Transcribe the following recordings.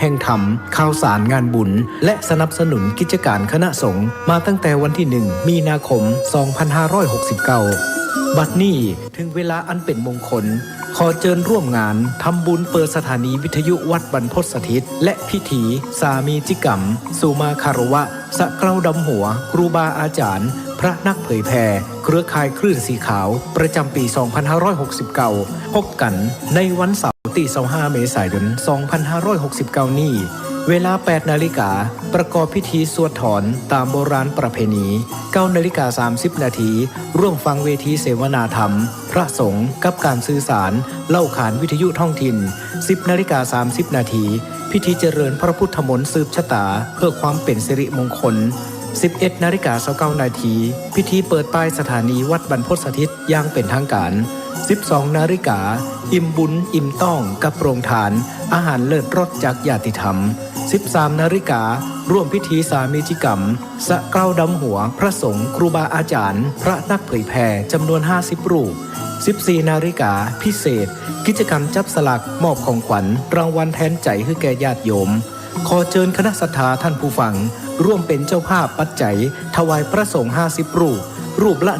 แห่งธรรมข่าวสารงานบุญและสนับสนุนกิจการคณะสงฆ์มาตั้งแต่วันที่1 มีนาคม 2569 บัดนี้ถึงเวลาอันเป็นมงคลขอเชิญร่วมงานทำบุญเปิดสถานีวิทยุวัดบรรพตสถิตและพิธีสามีจิกรรมสุมาคารวะสะเกล้าดำหัวครูบาอาจารย์พระนักเผยแผ่เครือข่ายคลื่นสีขาวประจำปี 2569 พบกันในวันเสาร์ที่ 25 เมษายน 2569 นี้เวลา 8 นาฬิกาประกอบพิธีสวดถอนตามโบราณประเพณี 9 นาฬิกา 30 นาทีร่วมฟังเวทีเสวนาธรรมพระสงฆ์กับการสื่อสารเล่าขานวิทยุท้องถิ่น 10 นาฬิกา 30 นาทีพิธีเจริญพระพุทธมนต์สืบชะตาเพื่อความเป็นสิริมงคล 11 นาฬิกา 29 นาทีพิธีเปิดป้ายสถานีวัดบรรพตสถิตอย่างเป็นทางการ 12 นาฬิกาอิ่มบุญอิ่มต้องกับโรงทานอาหารเลิศรสจากญาติธรรม 13 นาฬิการ่วมพิธีสามีจิกรรมสะเกล้าดำหัวพระสงฆ์ครูบาอาจารย์พระนักเผยแผ่จำนวน 50 รูป 14 นาฬิกาพิเศษกิจกรรมจับสลากมอบของขวัญรางวัลแทนใจให้แก่ญาติโยมขอเชิญคณะศรัทธาท่านผู้ฟังร่วมเป็นเจ้าภาพปัจจัยถวายพระสงฆ์50 รูปรูปละ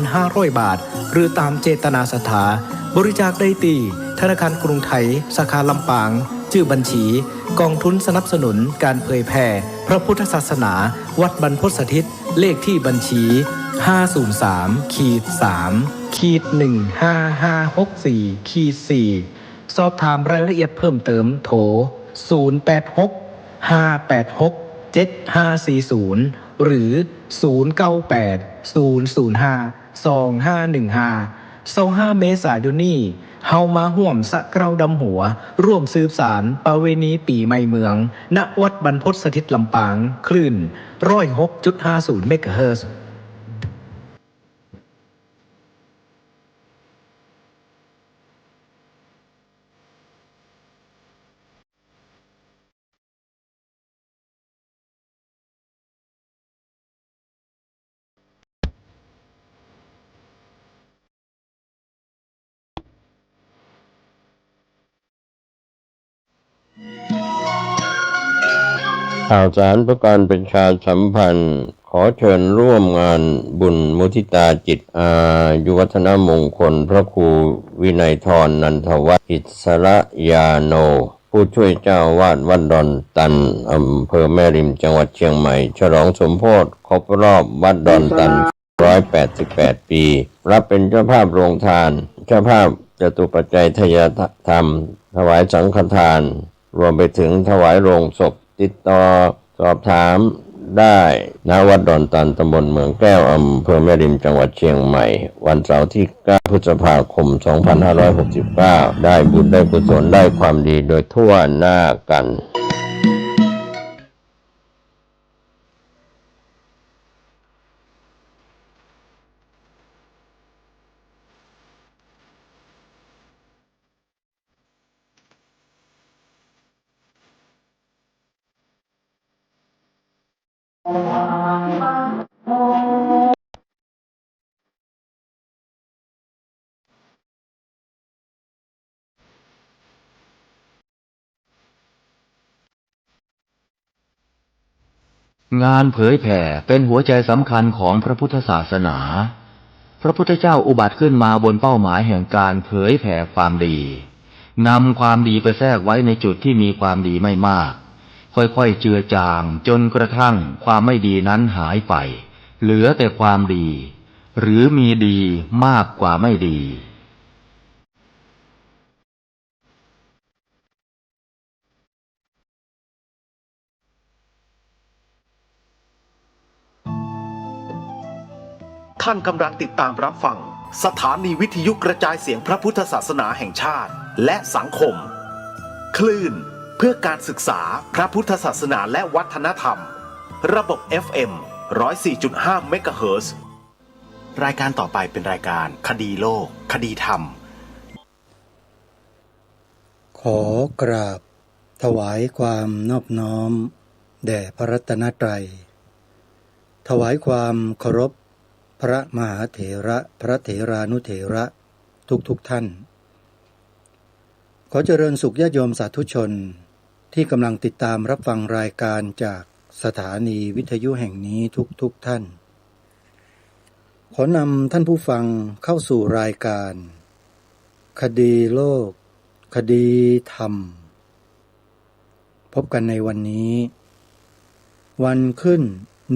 1,500 บาทหรือตามเจตนาศรัทธาบริจาคได้ที่ธนาคารกรุงไทยสาขาลำปางชื่อบัญชีกองทุนสนับสนุนการเผยแผ่พระพุทธศาสนาวัดบรรพตสถิตเลขที่บัญชี 503-3-15564-4 สอบถามรายละเอียดเพิ่มเติมโทร 086-586-7540 หรือ 098-005-2515 เมษายนนี้เฮามาห่วมสะเกล้าดำหัวร่วมสืบสารประเวณีปีใหม่เมืองณวัดบรรพตสถิตลำปางคลื่น 106.50 เมกะเฮิรตซ์ข่าวสารเพื่อการประชาสัมพันธ์ขอเชิญร่วมงานบุญมุทิตาจิตอายุวัฒนมงคลพระครูวินัยธรนันทวัฒน์อิสระยาโนผู้ช่วยเจ้าวาดวัดดอนตันอำเภอแม่ริมจังหวัดเชียงใหม่ฉลองสมโภชครบรอบวัดดอนตัน188 ปีรับเป็นเจ้าภาพโรงทานเจ้าภาพจตุปัจจัยทายธรรมถวายสังฆทานรวมไปถึงถวายโรงศพติดต่อสอบถามได้ณวัดดอนตันตำบลเมืองแก้วอำเภอแม่ริมจังหวัดเชียงใหม่วันเสาร์ที่ 9 พฤษภาคม 2569 ได้บุญได้กุศลได้ความดีโดยทั่วหน้ากันงานเผยแผ่เป็นหัวใจสำคัญของพระพุทธศาสนา พระพุทธเจ้าอุบัติขึ้นมาบนเป้าหมายแห่งการเผยแผ่ความดีนำความดีไปแทรกไว้ในจุดที่มีความดีไม่มากค่อยๆเจือจางจนกระทั่งความไม่ดีนั้นหายไปเหลือแต่ความดีหรือมีดีมากกว่าไม่ดีท่านกำลังติดตามรับฟังสถานีวิทยุกระจายเสียงพระพุทธศาสนาแห่งชาติและสังคมคลื่นเพื่อการศึกษาพระพุทธศาสนาและวัฒนธรรมระบบ FM 104.5 เมกะเฮิรตซ์รายการต่อไปเป็นรายการคดีโลกคดีธรรมขอกราบถวายความนอบน้อมแด่พระรัตนตรัยถวายความเคารพพระมหาเถระพระเถรานุเถระทุกท่านขอเจริญสุขญาติโยมสาธุชน ที่กำลังติดตามรับฟังรายการจากสถานีวิทยุแห่งนี้ทุกท่านขอนำท่านผู้ฟังเข้าสู่รายการคดีโลกคดีธรรมพบกันในวันนี้วันขึ้น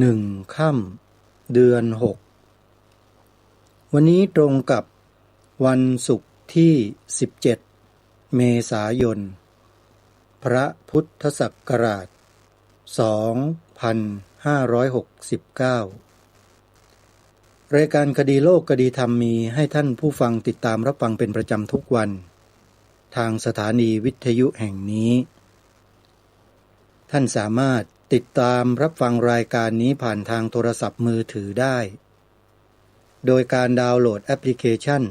1 ค่ำเดือน 6วันนี้ตรงกับวันศุกร์ที่17 เมษายนพระพุทธศักราช2569รายการคดีโลกคดีธรรมมีให้ท่านผู้ฟังติดตามรับฟังเป็นประจำทุกวันทางสถานีวิทยุแห่งนี้ท่านสามารถติดตามรับฟังรายการนี้ผ่านทางโทรศัพท์มือถือได้โดยการดาวน์โหลดแอปพลิเคชัน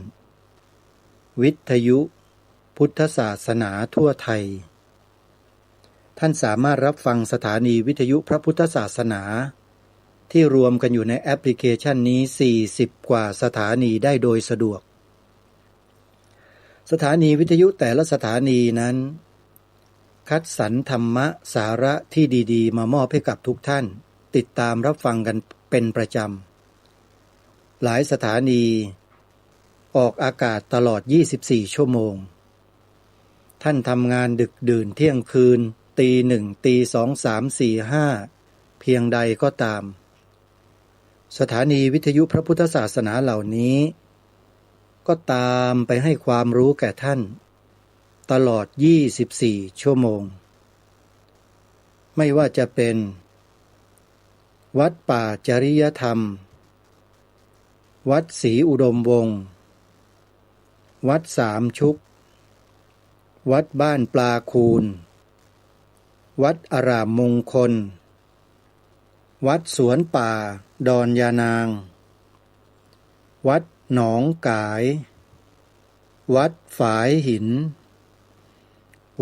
วิทยุพุทธศาสนาทั่วไทยท่านสามารถรับฟังสถานีวิทยุพระพุทธศาสนาที่รวมกันอยู่ในแอปพลิเคชันนี้40 กว่าสถานีได้โดยสะดวกสถานีวิทยุแต่ละสถานีนั้นคัดสรรธรรมะสาระที่ดีๆมามอบให้กับทุกท่านติดตามรับฟังกันเป็นประจำหลายสถานีออกอากาศตลอด24 ชั่วโมงท่านทำงานดึกดื่นเที่ยงคืนตี 1 ตี 2 3 4 5เพียงใดก็ตามสถานีวิทยุพระพุทธศาสนาเหล่านี้ก็ตามไปให้ความรู้แก่ท่านตลอด24 ชั่วโมงไม่ว่าจะเป็นวัดป่าจริยธรรมวัดศรีอุดมวงศ์วัดสามชุกวัดบ้านปลาคูนวัดอารามมงคลวัดสวนป่าดอนยานางวัดหนองกายวัดฝายหิน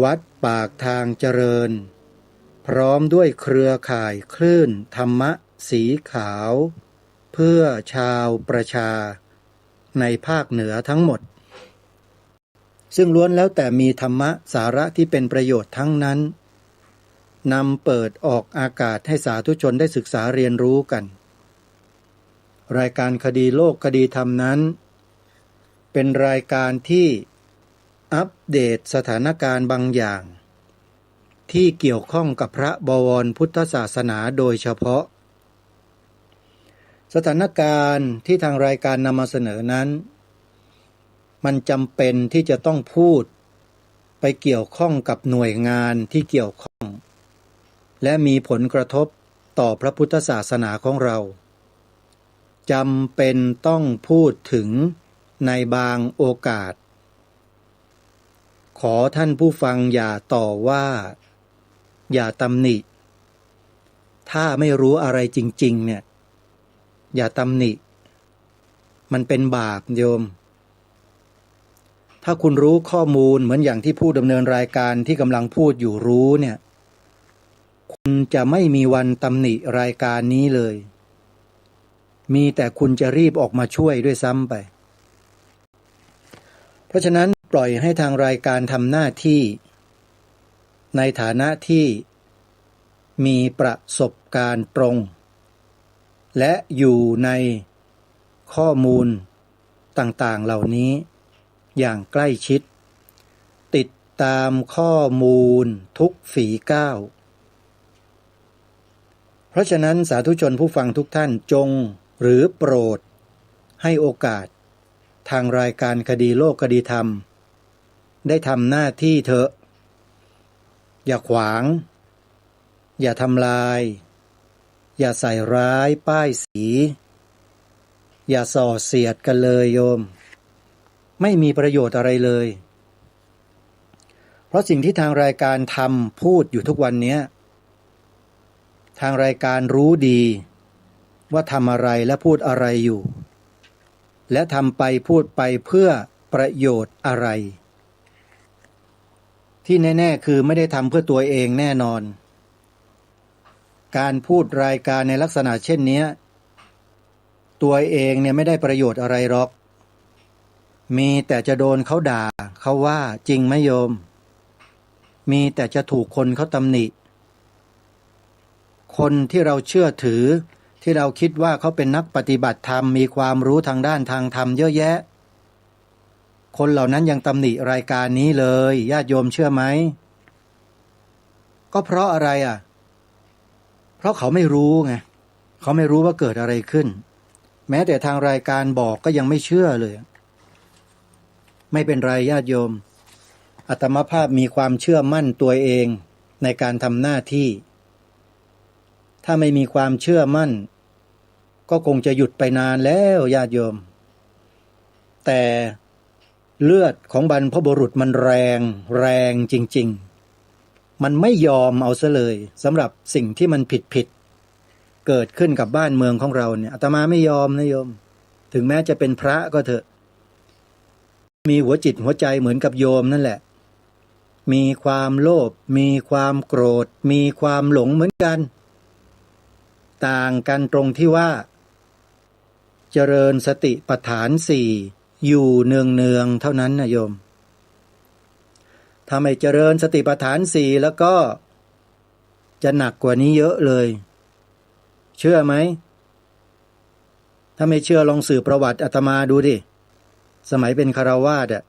วัดปากทางเจริญพร้อมด้วยเครือข่ายคลื่นธรรมะสีขาวเพื่อชาวประชาในภาคเหนือทั้งหมดซึ่งล้วนแล้วแต่มีธรรมะสาระที่เป็นประโยชน์ทั้งนั้นนำเปิดออกอากาศให้สาธุชนได้ศึกษาเรียนรู้กันรายการคดีโลกคดีธรรมนั้นเป็นรายการที่อัปเดตสถานการณ์บางอย่างที่เกี่ยวข้องกับพระบวรพุทธศาสนาโดยเฉพาะสถานการณ์ที่ทางรายการนำมาเสนอนั้นมันจำเป็นที่จะต้องพูดไปเกี่ยวข้องกับหน่วยงานที่เกี่ยวข้องและมีผลกระทบต่อพระพุทธศาสนาของเราจำเป็นต้องพูดถึงในบางโอกาสขอท่านผู้ฟังอย่าต่อว่าอย่าตำหนิถ้าไม่รู้อะไรจริงๆเนี่ยอย่าตำหนิมันเป็นบาปโยมถ้าคุณรู้ข้อมูลเหมือนอย่างที่ผู้ดำเนินรายการที่กำลังพูดอยู่รู้เนี่ยคุณจะไม่มีวันตำหนิรายการนี้เลยมีแต่คุณจะรีบออกมาช่วยด้วยซ้ำไปเพราะฉะนั้นปล่อยให้ทางรายการทำหน้าที่ในฐานะที่มีประสบการณ์ตรงและอยู่ในข้อมูลต่างๆเหล่านี้อย่างใกล้ชิดติดตามข้อมูลทุกฝีก้าวเพราะฉะนั้นสาธุชนผู้ฟังทุกท่านจงหรือโปรดให้โอกาสทางรายการคดีโลกคดีธรรมได้ทำหน้าที่เถอะอย่าขวางอย่าทำลายอย่าใส่ร้ายป้ายสีอย่าส่อเสียดกันเลยโยมไม่มีประโยชน์อะไรเลยเพราะสิ่งที่ทางรายการทำพูดอยู่ทุกวันนี้ทางรายการรู้ดีว่าทำอะไรและพูดอะไรอยู่และทำไปพูดไปเพื่อประโยชน์อะไรที่แน่ๆคือไม่ได้ทำเพื่อตัวเองแน่นอนการพูดรายการในลักษณะเช่นนี้ตัวเองเนี่ยไม่ได้ประโยชน์อะไรหรอกมีแต่จะโดนเขาด่าเขาว่าจริงไหมโยม มีแต่จะถูกคนเขาตำหนิคนที่เราเชื่อถือที่เราคิดว่าเขาเป็นนักปฏิบัติธรรมมีความรู้ทางด้านทางธรรมเยอะแยะคนเหล่านั้นยังตำหนิรายการนี้เลยญาติโยมเชื่อไหมก็เพราะอะไรอ่ะเพราะเขาไม่รู้ไงเขาไม่รู้ว่าเกิดอะไรขึ้นแม้แต่ทางรายการบอกก็ยังไม่เชื่อเลยไม่เป็นไรญาติโยมอาตมาภาพมีความเชื่อมั่นตัวเองในการทำหน้าที่ถ้าไม่มีความเชื่อมั่นก็คงจะหยุดไปนานแล้วญาติโยมแต่เลือดของบรรพบุรุษมันแรงจริงๆมันไม่ยอมเอาซะเลยสำหรับสิ่งที่มันผิดเกิดขึ้นกับบ้านเมืองของเราเนี่ยอาตมาไม่ยอมนะโยมถึงแม้จะเป็นพระก็เถอะมีหัวจิตหัวใจเหมือนกับโยมนั่นแหละมีความโลภมีความโกรธมีความหลงเหมือนกันต่างกันตรงที่ว่าเจริญสติปัฏฐานสี่อยู่เนืองเท่านั้นนะโยมถ้าไม่เจริญสติปัฏฐานสี่แล้วก็จะหนักกว่านี้เยอะเลยเชื่อไหมถ้าไม่เชื่อลองสืบประวัติอาตมาดูดิสมัยเป็นฆราวาสอะ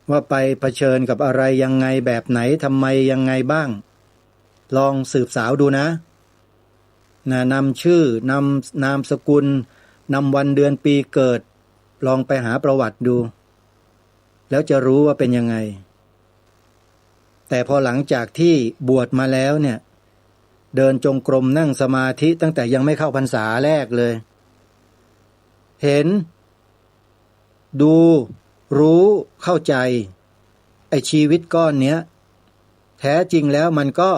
ว่าไปเผชิญกับอะไรยังไงแบบไหนทำไมยังไงบ้างลองสืบสาวดูนะนำชื่อนามสกุลนำวันเดือนปีเกิดลองไปหาประวัติดูแล้วจะรู้ว่าเป็นยังไงแต่พอหลังจากที่บวชมาแล้วเนี่ยเดินจงกรมนั่งสมาธิตั้งแต่ยังไม่เข้าพรรษาแรกเลยเห็นดูรู้เข้าใจไอ้ชีวิตก้อนเนี้ยแท้จริงแล้วมันก็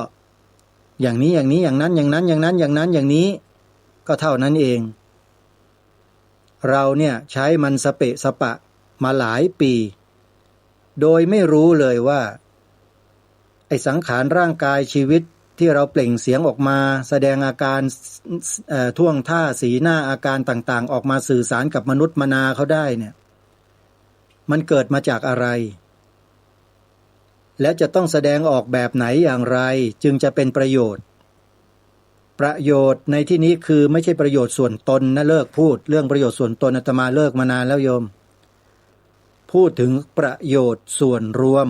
อย่างนี้อย่างนี้อย่างนั้นอย่างนั้นอย่างนั้นอย่างนั้นอย่างนี้ก็เท่านั้นเองเราเนี่ยใช้มันสเปะสปะมาหลายปีโดยไม่รู้เลยว่าไอ้สังขารร่างกายชีวิตที่เราเปล่งเสียงออกมาแสดงอาการท่วงท่าสีหน้าอาการต่างๆออกมาสื่อสารกับมนุษย์มนาเขาได้เนี่ยมันเกิดมาจากอะไรและจะต้องแสดงออกแบบไหนอย่างไรจึงจะเป็นประโยชน์ในที่นี้คือไม่ใช่ประโยชน์ส่วนตนนะเลิกพูดเรื่องประโยชน์ส่วนตนอาตมาเลิกมานานแล้วโยมพูดถึงประโยชน์ส่วนรวม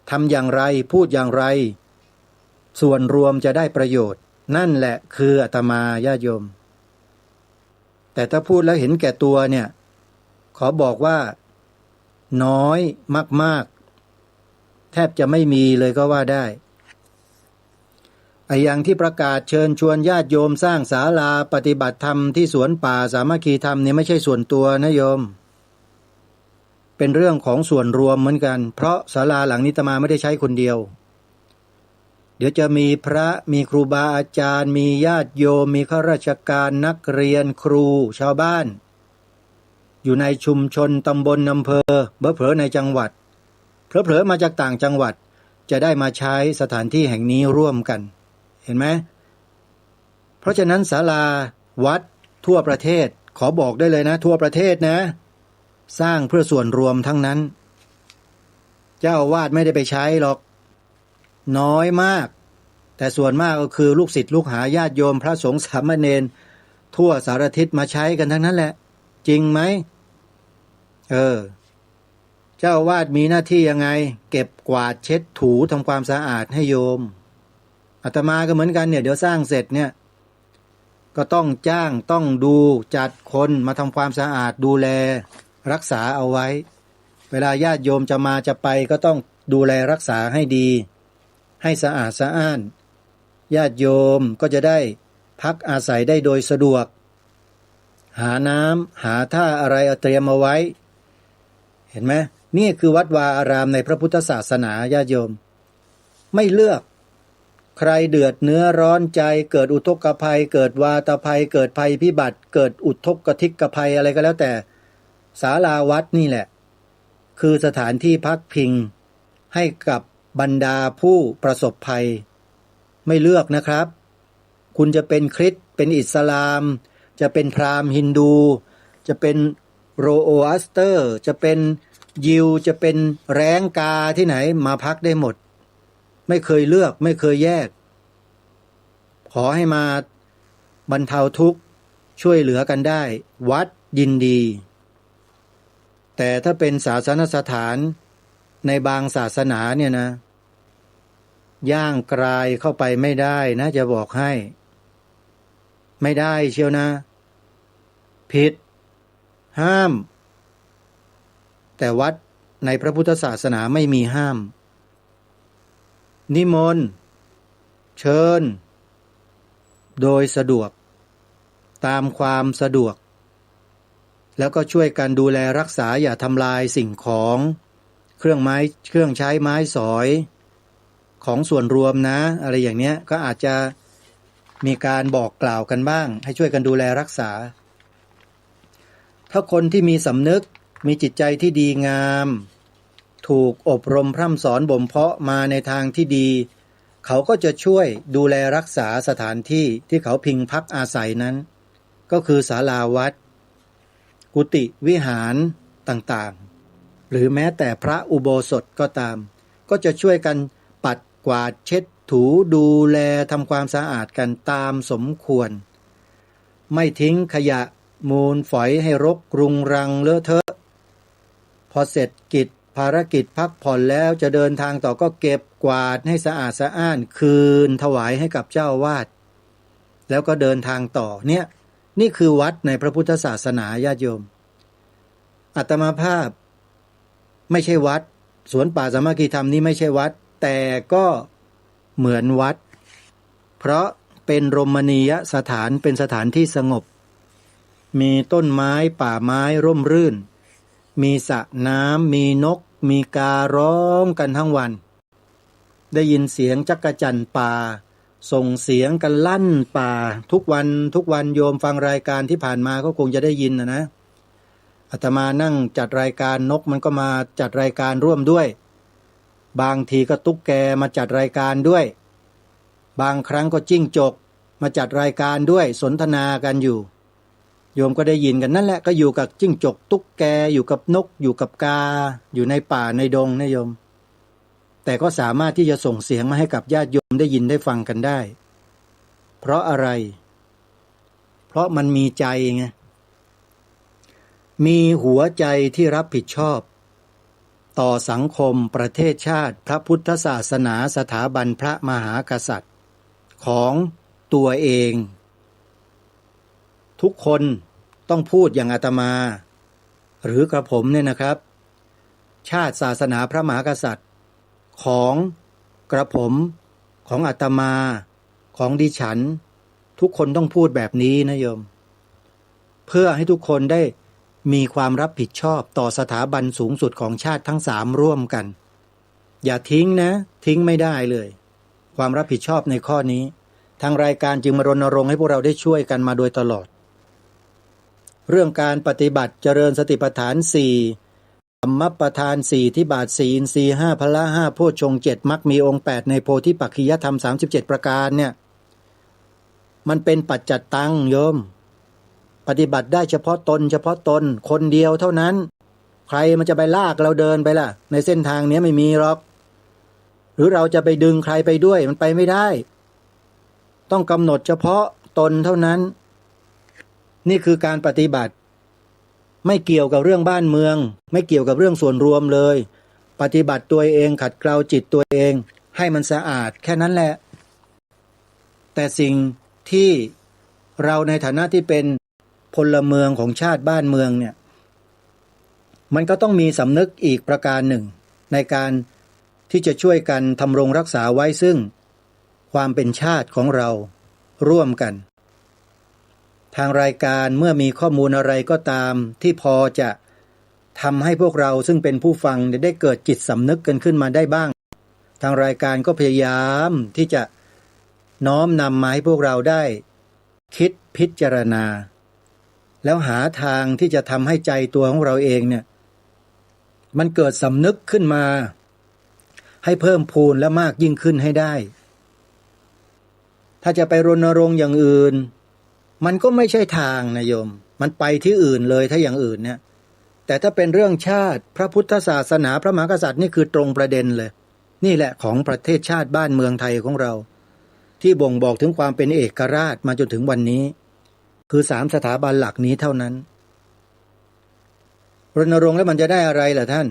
ทำอย่างไรพูดอย่างไรส่วนรวมจะได้ประโยชน์นั่นแหละคืออาตมาญาติโยมแต่ถ้าพูดแล้วเห็นแก่ตัวเนี่ยขอบอกว่าน้อยมากๆแทบจะไม่มีเลยก็ว่าได้อย่างที่ประกาศเชิญชวนญาติโยมสร้างศาลาปฏิบัติธรรมที่สวนป่าสามัคคีธรรมเนี่ยไม่ใช่ส่วนตัวนะโยมเป็นเรื่องของส่วนรวมเหมือนกันเพราะศาลาหลังนี้อาตมาไม่ได้ใช้คนเดียวเดี๋ยวจะมีพระมีครูบาอาจารย์มีญาติโยมมีข้าราชการนักเรียนครูชาวบ้านอยู่ในชุมชนตำบลอำเภอเผลอๆในจังหวัดเผลอๆมาจากต่างจังหวัดจะได้มาใช้สถานที่แห่งนี้ร่วมกันเห็นไหมเพราะฉะนั้นศาลาวัดทั่วประเทศขอบอกได้เลยนะทั่วประเทศนะสร้างเพื่อส่วนรวมทั้งนั้นเจ้าอาวาสไม่ได้ไปใช้หรอกน้อยมากแต่ส่วนมากก็คือลูกศิษย์ลูกหาญาติโยมพระสงฆ์สามเณรทั่วสารทิศมาใช้กันทั้งนั้นแหละจริงไหมเจ้าอาวาสมีหน้าที่ยังไงเก็บกวาดเช็ดถูทำความสะอาดให้โยมอาตมาก็เหมือนกันเนี่ยเดี๋ยวสร้างเสร็จเนี่ยก็ต้องจ้างต้องดูจัดคนมาทำความสะอาดดูแลรักษาเอาไว้เวลาญาติโยมจะมาจะไปก็ต้องดูแลรักษาให้ดีให้สะอาดสะอ้านญาติโยมก็จะได้พักอาศัยได้โดยสะดวกหาน้ำหาท่าอะไรเตรียมเอาไว้เห็นไหมนี่คือวัดวาอารามในพระพุทธศาสนาญาติโยมไม่เลือกใครเดือดเนื้อร้อนใจเกิดอุทกภัยเกิดวาตภัยเกิดภัยพิบัติเกิดอุทกทิกภัยอะไรก็แล้วแต่ศาลาวัดนี่แหละคือสถานที่พักพิงให้กับบรรดาผู้ประสบภัยไม่เลือกนะครับคุณจะเป็นคริสต์เป็นอิสลามจะเป็นพราหมณ์ฮินดูจะเป็นโรโออัสเตอร์จะเป็น ยิวจะเป็นแร้งกาที่ไหนมาพักได้หมดไม่เคยเลือกไม่เคยแยกขอให้มาบรรเทาทุกข์ช่วยเหลือกันได้วัดยินดีแต่ถ้าเป็นศาสนสถานในบางศาสนาเนี่ยนะย่างกรายเข้าไปไม่ได้นะจะบอกให้ไม่ได้เชียวนะผิดห้ามแต่วัดในพระพุทธศาสนาไม่มีห้ามนิมนต์เชิญโดยสะดวกตามความสะดวกแล้วก็ช่วยกันดูแลรักษาอย่าทำลายสิ่งของเครื่องใช้ไม้สอยของส่วนรวมนะอะไรอย่างเนี้ยก็อาจจะมีการบอกกล่าวกันบ้างให้ช่วยกันดูแลรักษาถ้าคนที่มีสำนึกมีจิตใจที่ดีงามถูกอบรมพร่ำสอนบ่มเพาะมาในทางที่ดีเขาก็จะช่วยดูแลรักษาสถานที่ที่เขาพิงพักอาศัยนั้นก็คือศาลาวัดกุฏิวิหารต่างๆหรือแม้แต่พระอุโบสถก็ตามก็จะช่วยกันปัดกวาดเช็ดถูดูแลทำความสะอาดกันตามสมควรไม่ทิ้งขยะมูลฝอยให้รกรุงรังเลอะเทอะพอเสร็จกิจภารกิจพักผ่อนแล้วจะเดินทางต่อก็เก็บกวาดให้สะอาดสะอ้านคืนถวายให้กับเจ้าวาดแล้วก็เดินทางต่อเนี่ยนี่คือวัดในพระพุทธศาสนาญาติโยมอาตมาภาพไม่ใช่วัดสวนป่าสามัคคีธรรมนี้ไม่ใช่วัดแต่ก็เหมือนวัดเพราะเป็นรมณียสถานเป็นสถานที่สงบมีต้นไม้ป่าไม้ร่มรื่นมีสระน้ำมีนกมีการ้องกันทั้งวันได้ยินเสียงจักจั่นป่าส่งเสียงกันลั่นป่าทุกวันโยมฟังรายการที่ผ่านมาก็คงจะได้ยินนะอาตมานั่งจัดรายการนกมันก็มาจัดรายการร่วมด้วยบางทีก็ตุ๊กแกมาจัดรายการด้วยบางครั้งก็จิ้งจกมาจัดรายการด้วยสนทนากันอยู่โยมก็ได้ยินกันนั่นแหละก็อยู่กับจิ้งจกตุ๊กแกอยู่กับนกอยู่กับกาอยู่ในป่าในดงนะโยมแต่ก็สามารถที่จะส่งเสียงมาให้กับญาติโยมได้ยินได้ฟังกันได้เพราะอะไรเพราะมันมีใจไงมีหัวใจที่รับผิดชอบต่อสังคมประเทศชาติพระพุทธศาสนาสถาบันพระมหากษัตริย์ของตัวเองทุกคนต้องพูดอย่างอาตมาหรือกระผมเนี่ยนะครับชาติศาสนาพระมหากษัตริย์ของกระผมของอาตมาของดิฉันทุกคนต้องพูดแบบนี้นะโยมเพื่อให้ทุกคนได้มีความรับผิดชอบต่อสถาบันสูงสุดของชาติทั้งสามร่วมกันอย่าทิ้งนะทิ้งไม่ได้เลยความรับผิดชอบในข้อนี้ทางรายการจึงมารณรงค์ให้พวกเราได้ช่วยกันมาโดยตลอดเรื่องการปฏิบัติเจริญสติปัฏฐาน4ธรรมประธาน4ที่บาท4อินทรีย์5พละ5โพชฌงค์7มรรคมีองค์8ในโพธิปักขิยธรรม37ประการเนี่ยมันเป็นปัจจัตตังโยมปฏิบัติได้เฉพาะตนคนเดียวเท่านั้นใครมันจะไปลากเราเดินไปล่ะในเส้นทางนี้ไม่มีหรอกหรือเราจะไปดึงใครไปด้วยมันไปไม่ได้ต้องกำหนดเฉพาะตนเท่านั้นนี่คือการปฏิบัติไม่เกี่ยวกับเรื่องบ้านเมืองไม่เกี่ยวกับเรื่องส่วนรวมเลยปฏิบัติตัวเองขัดเกลาจิตตัวเองให้มันสะอาดแค่นั้นแหละแต่สิ่งที่เราในฐานะที่เป็นพลเมืองของชาติบ้านเมืองเนี่ยมันก็ต้องมีสำนึกอีกประการหนึ่งในการที่จะช่วยกันทำรงรักษาไว้ซึ่งความเป็นชาติของเราร่วมกันทางรายการเมื่อมีข้อมูลอะไรก็ตามที่พอจะทำให้พวกเราซึ่งเป็นผู้ฟังได้เกิดจิตสำนึกกันขึ้นมาได้บ้างทางรายการก็พยายามที่จะน้อมนำมาให้พวกเราได้คิดพิจารณาแล้วหาทางที่จะทำให้ใจตัวของเราเองเนี่ยมันเกิดสำนึกขึ้นมาให้เพิ่มพูนและมากยิ่งขึ้นให้ได้ถ้าจะไปรณรงค์อย่างอื่นมันก็ไม่ใช่ทางนะโยมมันไปที่อื่นเลยถ้าอย่างอื่นเนี่ย แต่ถ้าเป็นเรื่องชาติพระพุทธศาสนาพระมหากษัตริย์นี่คือตรงประเด็นเลยนี่แหละของประเทศชาติบ้านเมืองไทยของเราที่บ่งบอกถึงความเป็นเอกราชมาจนถึงวันนี้คือ3 สถาบันหลักนี้เท่านั้นรณรงค์แล้วมันจะได้อะไรล่ะท่าน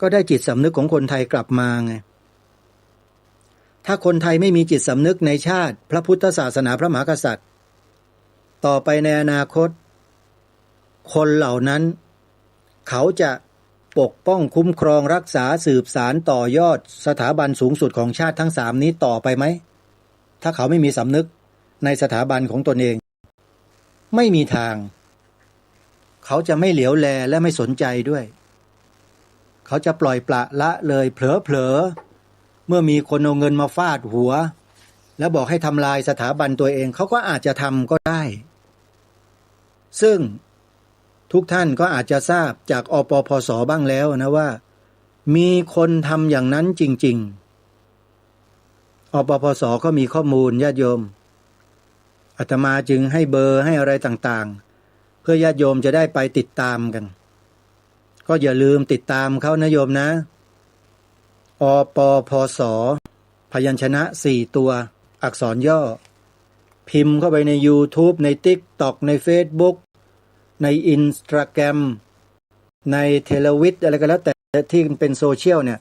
ก็ได้จิตสำนึกของคนไทยกลับมาไงถ้าคนไทยไม่มีจิตสำนึกในชาติพระพุทธศาสนาพระมหากษัตริย์ต่อไปในอนาคตคนเหล่านั้นเขาจะปกป้องคุ้มครองรักษาสืบสารต่อยอดสถาบันสูงสุดของชาติทั้ง3นี้ต่อไปไหมถ้าเขาไม่มีสำนึกในสถาบันของตนเองไม่มีทางเขาจะไม่เหลียวแลและไม่สนใจด้วยเขาจะปล่อยปละละเลยเผลอเมื่อมีคนเอาเงินมาฟาดหัวแล้วบอกให้ทำลายสถาบันตัวเองเขาก็อาจจะทำก็ได้ซึ่งทุกท่านก็อาจจะทราบจากอปพส.บ้างแล้วนะว่ามีคนทำอย่างนั้นจริงๆอปพส.ก็มีข้อมูลญาติโยมอาตมาจึงให้เบอร์ให้อะไรต่างๆเพื่อญาติโยมจะได้ไปติดตามกันก็อย่าลืมติดตามเขานะโยมนะอปพส.พยัญชนะ4 ตัวอักษรย่อพิมพ์เข้าไปใน YouTube ใน TikTok ใน Facebook ใน Instagram ในเทเลวิทอะไรก็แล้วแต่ที่เป็นโซเชียลเนี่ย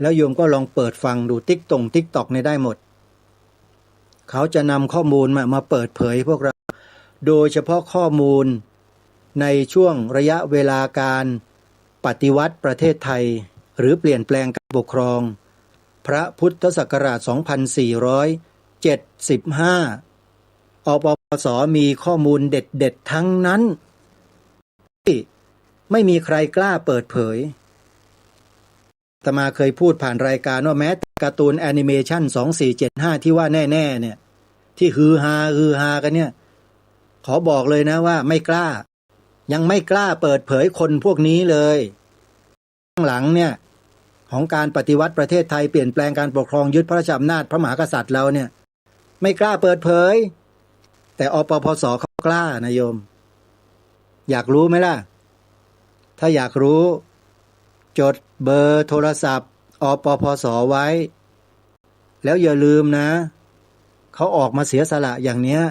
แล้วโยมก็ลองเปิดฟังดูTikTok เนี่ยได้หมดเขาจะนำข้อมูลมาเปิดเผยพวกเราโดยเฉพาะข้อมูลในช่วงระยะเวลาการปฏิวัติประเทศไทยหรือเปลี่ยนแปลงการปกครองพระพุทธศักราช 2475 อปปส.มีข้อมูลเด็ดๆทั้งนั้นที่ไม่มีใครกล้าเปิดเผยอาตมาเคยพูดผ่านรายการว่าแม้การ์ตูนแอนิเมชัน2475ที่ว่าแน่ๆเนี่ยที่ฮือฮากันเนี่ยขอบอกเลยนะว่าไม่กล้ายังไม่กล้าเปิดเผยคนพวกนี้เลยข้างหลังเนี่ยของการปฏิวัติประเทศไทยเปลี่ยนแปลงการปกครองยึดพระราชอำนาจพระมหากษัตริย์เราเนี่ยไม่กล้าเปิดเผยแต่อปพส.เขากล้านะโยมอยากรู้ไหมล่ะถ้าอยากรู้จดเบอร์โทรศัพท์อปพส.ไว้แล้วอย่าลืมนะเขาออกมาเสียสละอย่างเนี้ย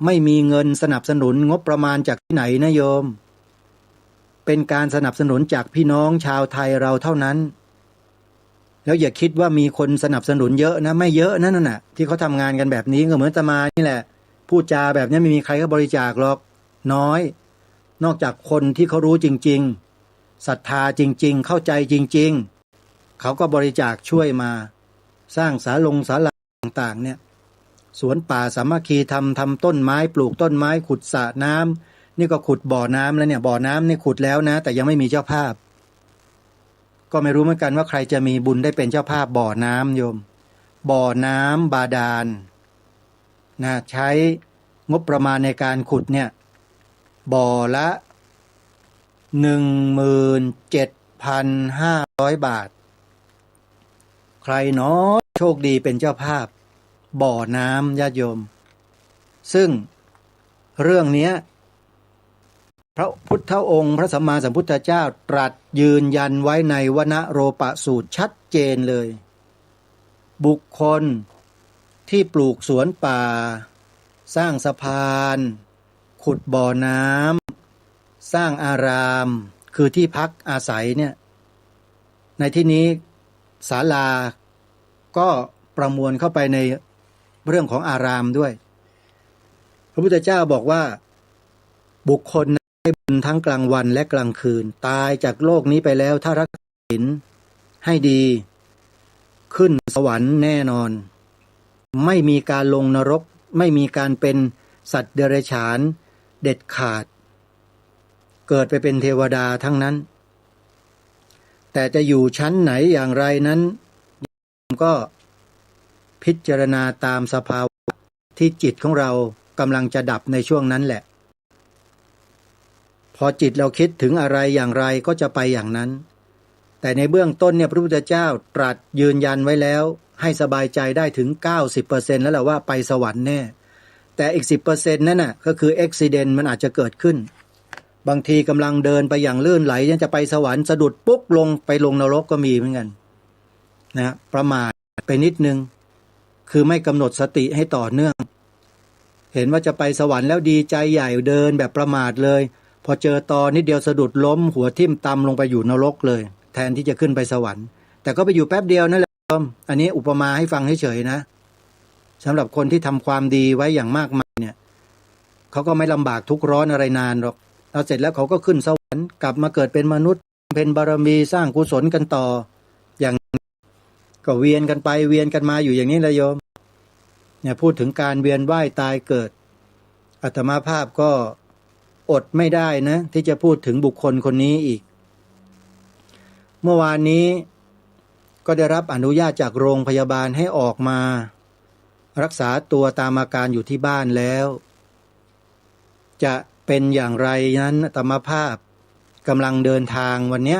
ไม่มีเงินสนับสนุนงบประมาณจากที่ไหนนะโยมเป็นการสนับสนุนจากพี่น้องชาวไทยเราเท่านั้นแล้วอย่าคิดว่ามีคนสนับสนุนเยอะนะไม่เยอะนั่นน่ะที่เขาทำงานกันแบบนี้ก็เหมือนอาตมานี่แหละพูดจาแบบนี้ไม่มีใครก็บริจาคหรอกน้อยนอกจากคนที่เขารู้จริงๆศรัทธาจริงๆเข้าใจจริงๆเขาก็บริจาคช่วยมาสร้างศาลาต่างๆเนี่ยสวนป่าสามัคคีทำต้นไม้ปลูกต้นไม้ขุดสระน้ำนี่ก็ขุดบ่อน้ำแล้วเนี่ยบ่อน้ำนี่ขุดแล้วนะแต่ยังไม่มีเจ้าภาพก็ไม่รู้เหมือนกันว่าใครจะมีบุญได้เป็นเจ้าภาพบ่อน้ำโยมบ่อน้ำบาดาลนะใช้งบประมาณในการขุดเนี่ยบ่อละ 17,500 บาทใครเนาะโชคดีเป็นเจ้าภาพบ่อน้ำญาติโยมซึ่งเรื่องนี้พระพุทธองค์พระสัมมาสัมพุทธเจ้าตรัสยืนยันไว้ในวนโรปสูตรชัดเจนเลยบุคคลที่ปลูกสวนป่าสร้างสะพานขุดบ่อน้ำสร้างอารามคือที่พักอาศัยเนี่ยในที่นี้ศาลาก็ประมวลเข้าไปในเรื่องของอารามด้วยพระพุทธเจ้าบอกว่าบุคคลได้บุญทั้งกลางวันและกลางคืนตายจากโลกนี้ไปแล้วถ้ารักษาศีลให้ดีขึ้นสวรรค์แน่นอนไม่มีการลงนรกไม่มีการเป็นสัตว์เดรัจฉานเด็ดขาดเกิดไปเป็นเทวดาทั้งนั้นแต่จะอยู่ชั้นไหนอย่างไรนั้นก็พิจารณาตามสภาวะที่จิตของเรากำลังจะดับในช่วงนั้นแหละพอจิตเราคิดถึงอะไรอย่างไรก็จะไปอย่างนั้นแต่ในเบื้องต้นเนี่ยพระพุทธเจ้าตรัสยืนยันไว้แล้วให้สบายใจได้ถึง 90% แล้วแหละว่าไปสวรรค์แน่แต่อีก 10% นั่นน่ะก็คืออุบัติเหตุมันอาจจะเกิดขึ้น บางทีกำลังเดินไปอย่างลื่นไหลยังจะไปสวรรค์สะดุดปุ๊กลงไปลงนรกก็มีเหมือนกันนะประมาทไปนิดนึงคือไม่กำหนดสติให้ต่อเนื่องเห็นว่าจะไปสวรรค์แล้วดีใจใหญ่เดินแบบประมาทเลยพอเจอตอนิดเดียวสะดุดล้มหัวทิ่มตำลงไปอยู่นรกเลยแทนที่จะขึ้นไปสวรรค์แต่ก็ไปอยู่แป๊บเดียวนั่นแหละอันนี้อุปมาให้ฟังเฉยๆนะสำหรับคนที่ทำความดีไว้อย่างมากมายเนี่ยเขาก็ไม่ลำบากทุกข์ร้อนอะไรนานหรอกแล้วเสร็จแล้วเขาก็ขึ้นสวรรค์กลับมาเกิดเป็นมนุษย์เป็นบารมีสร้างกุศลกันต่ออย่างก็เวียนกันไปเวียนกันมาอยู่อย่างนี้แหละโยมเนี่ยพูดถึงการเวียนว่ายตายเกิดอาตมาภาพก็อดไม่ได้นะที่จะพูดถึงบุคคลคนนี้อีกเมื่อวานนี้ก็ได้รับอนุญาตจากโรงพยาบาลให้ออกมารักษาตัวตามอาการอยู่ที่บ้านแล้วจะเป็นอย่างไรนั้นอาตมาภาพกำลังเดินทางวันนี้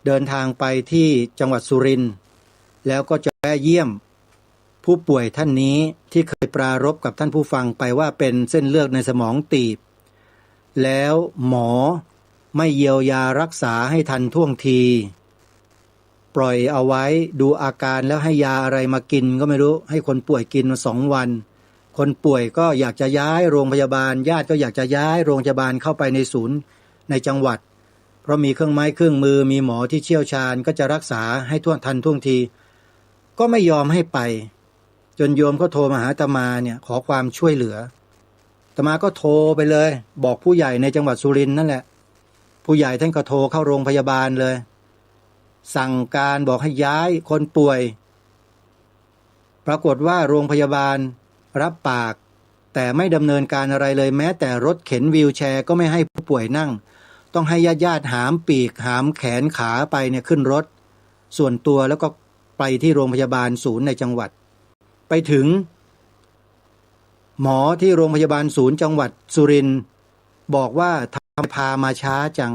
เดินทางไปที่จังหวัดสุรินทร์แล้วก็จะแวะเยี่ยมผู้ป่วยท่านนี้ที่เคยปรารภกับท่านผู้ฟังไปว่าเป็นเส้นเลือดในสมองตีบแล้วหมอไม่เยียวยารักษาให้ทันท่วงทีปล่อยเอาไว้ดูอาการแล้วให้ยาอะไรมากินก็ไม่รู้ให้คนป่วยกินมา2 วันคนป่วยก็อยากจะย้ายโรงพยาบาลญาติก็อยากจะย้ายโรงพยาบาลเข้าไปในศูนย์ในจังหวัดเพราะมีเครื่องไม้เครื่องมือมีหมอที่เชี่ยวชาญก็จะรักษาให้ทันท่วงทีก็ไม่ยอมให้ไปจนโยมก็โทรมาหาอาตมาเนี่ยขอความช่วยเหลืออาตมาก็โทรไปเลยบอกผู้ใหญ่ในจังหวัดสุรินทร์นั่นแหละผู้ใหญ่ท่านก็โทรเข้าโรงพยาบาลเลยสั่งการบอกให้ย้ายคนป่วยปรากฏว่าโรงพยาบาลรับปากแต่ไม่ดำเนินการอะไรเลยแม้แต่รถเข็นวีลแชร์ก็ไม่ให้ผู้ป่วยนั่งต้องให้ญาติหามปีกหามแขนขาไปเนี่ยขึ้นรถส่วนตัวแล้วก็ไปที่โรงพยาบาลศูนย์ในจังหวัดไปถึงหมอที่โรงพยาบาลศูนย์จังหวัดสุรินทร์บอกว่าทำไมพามาช้าจัง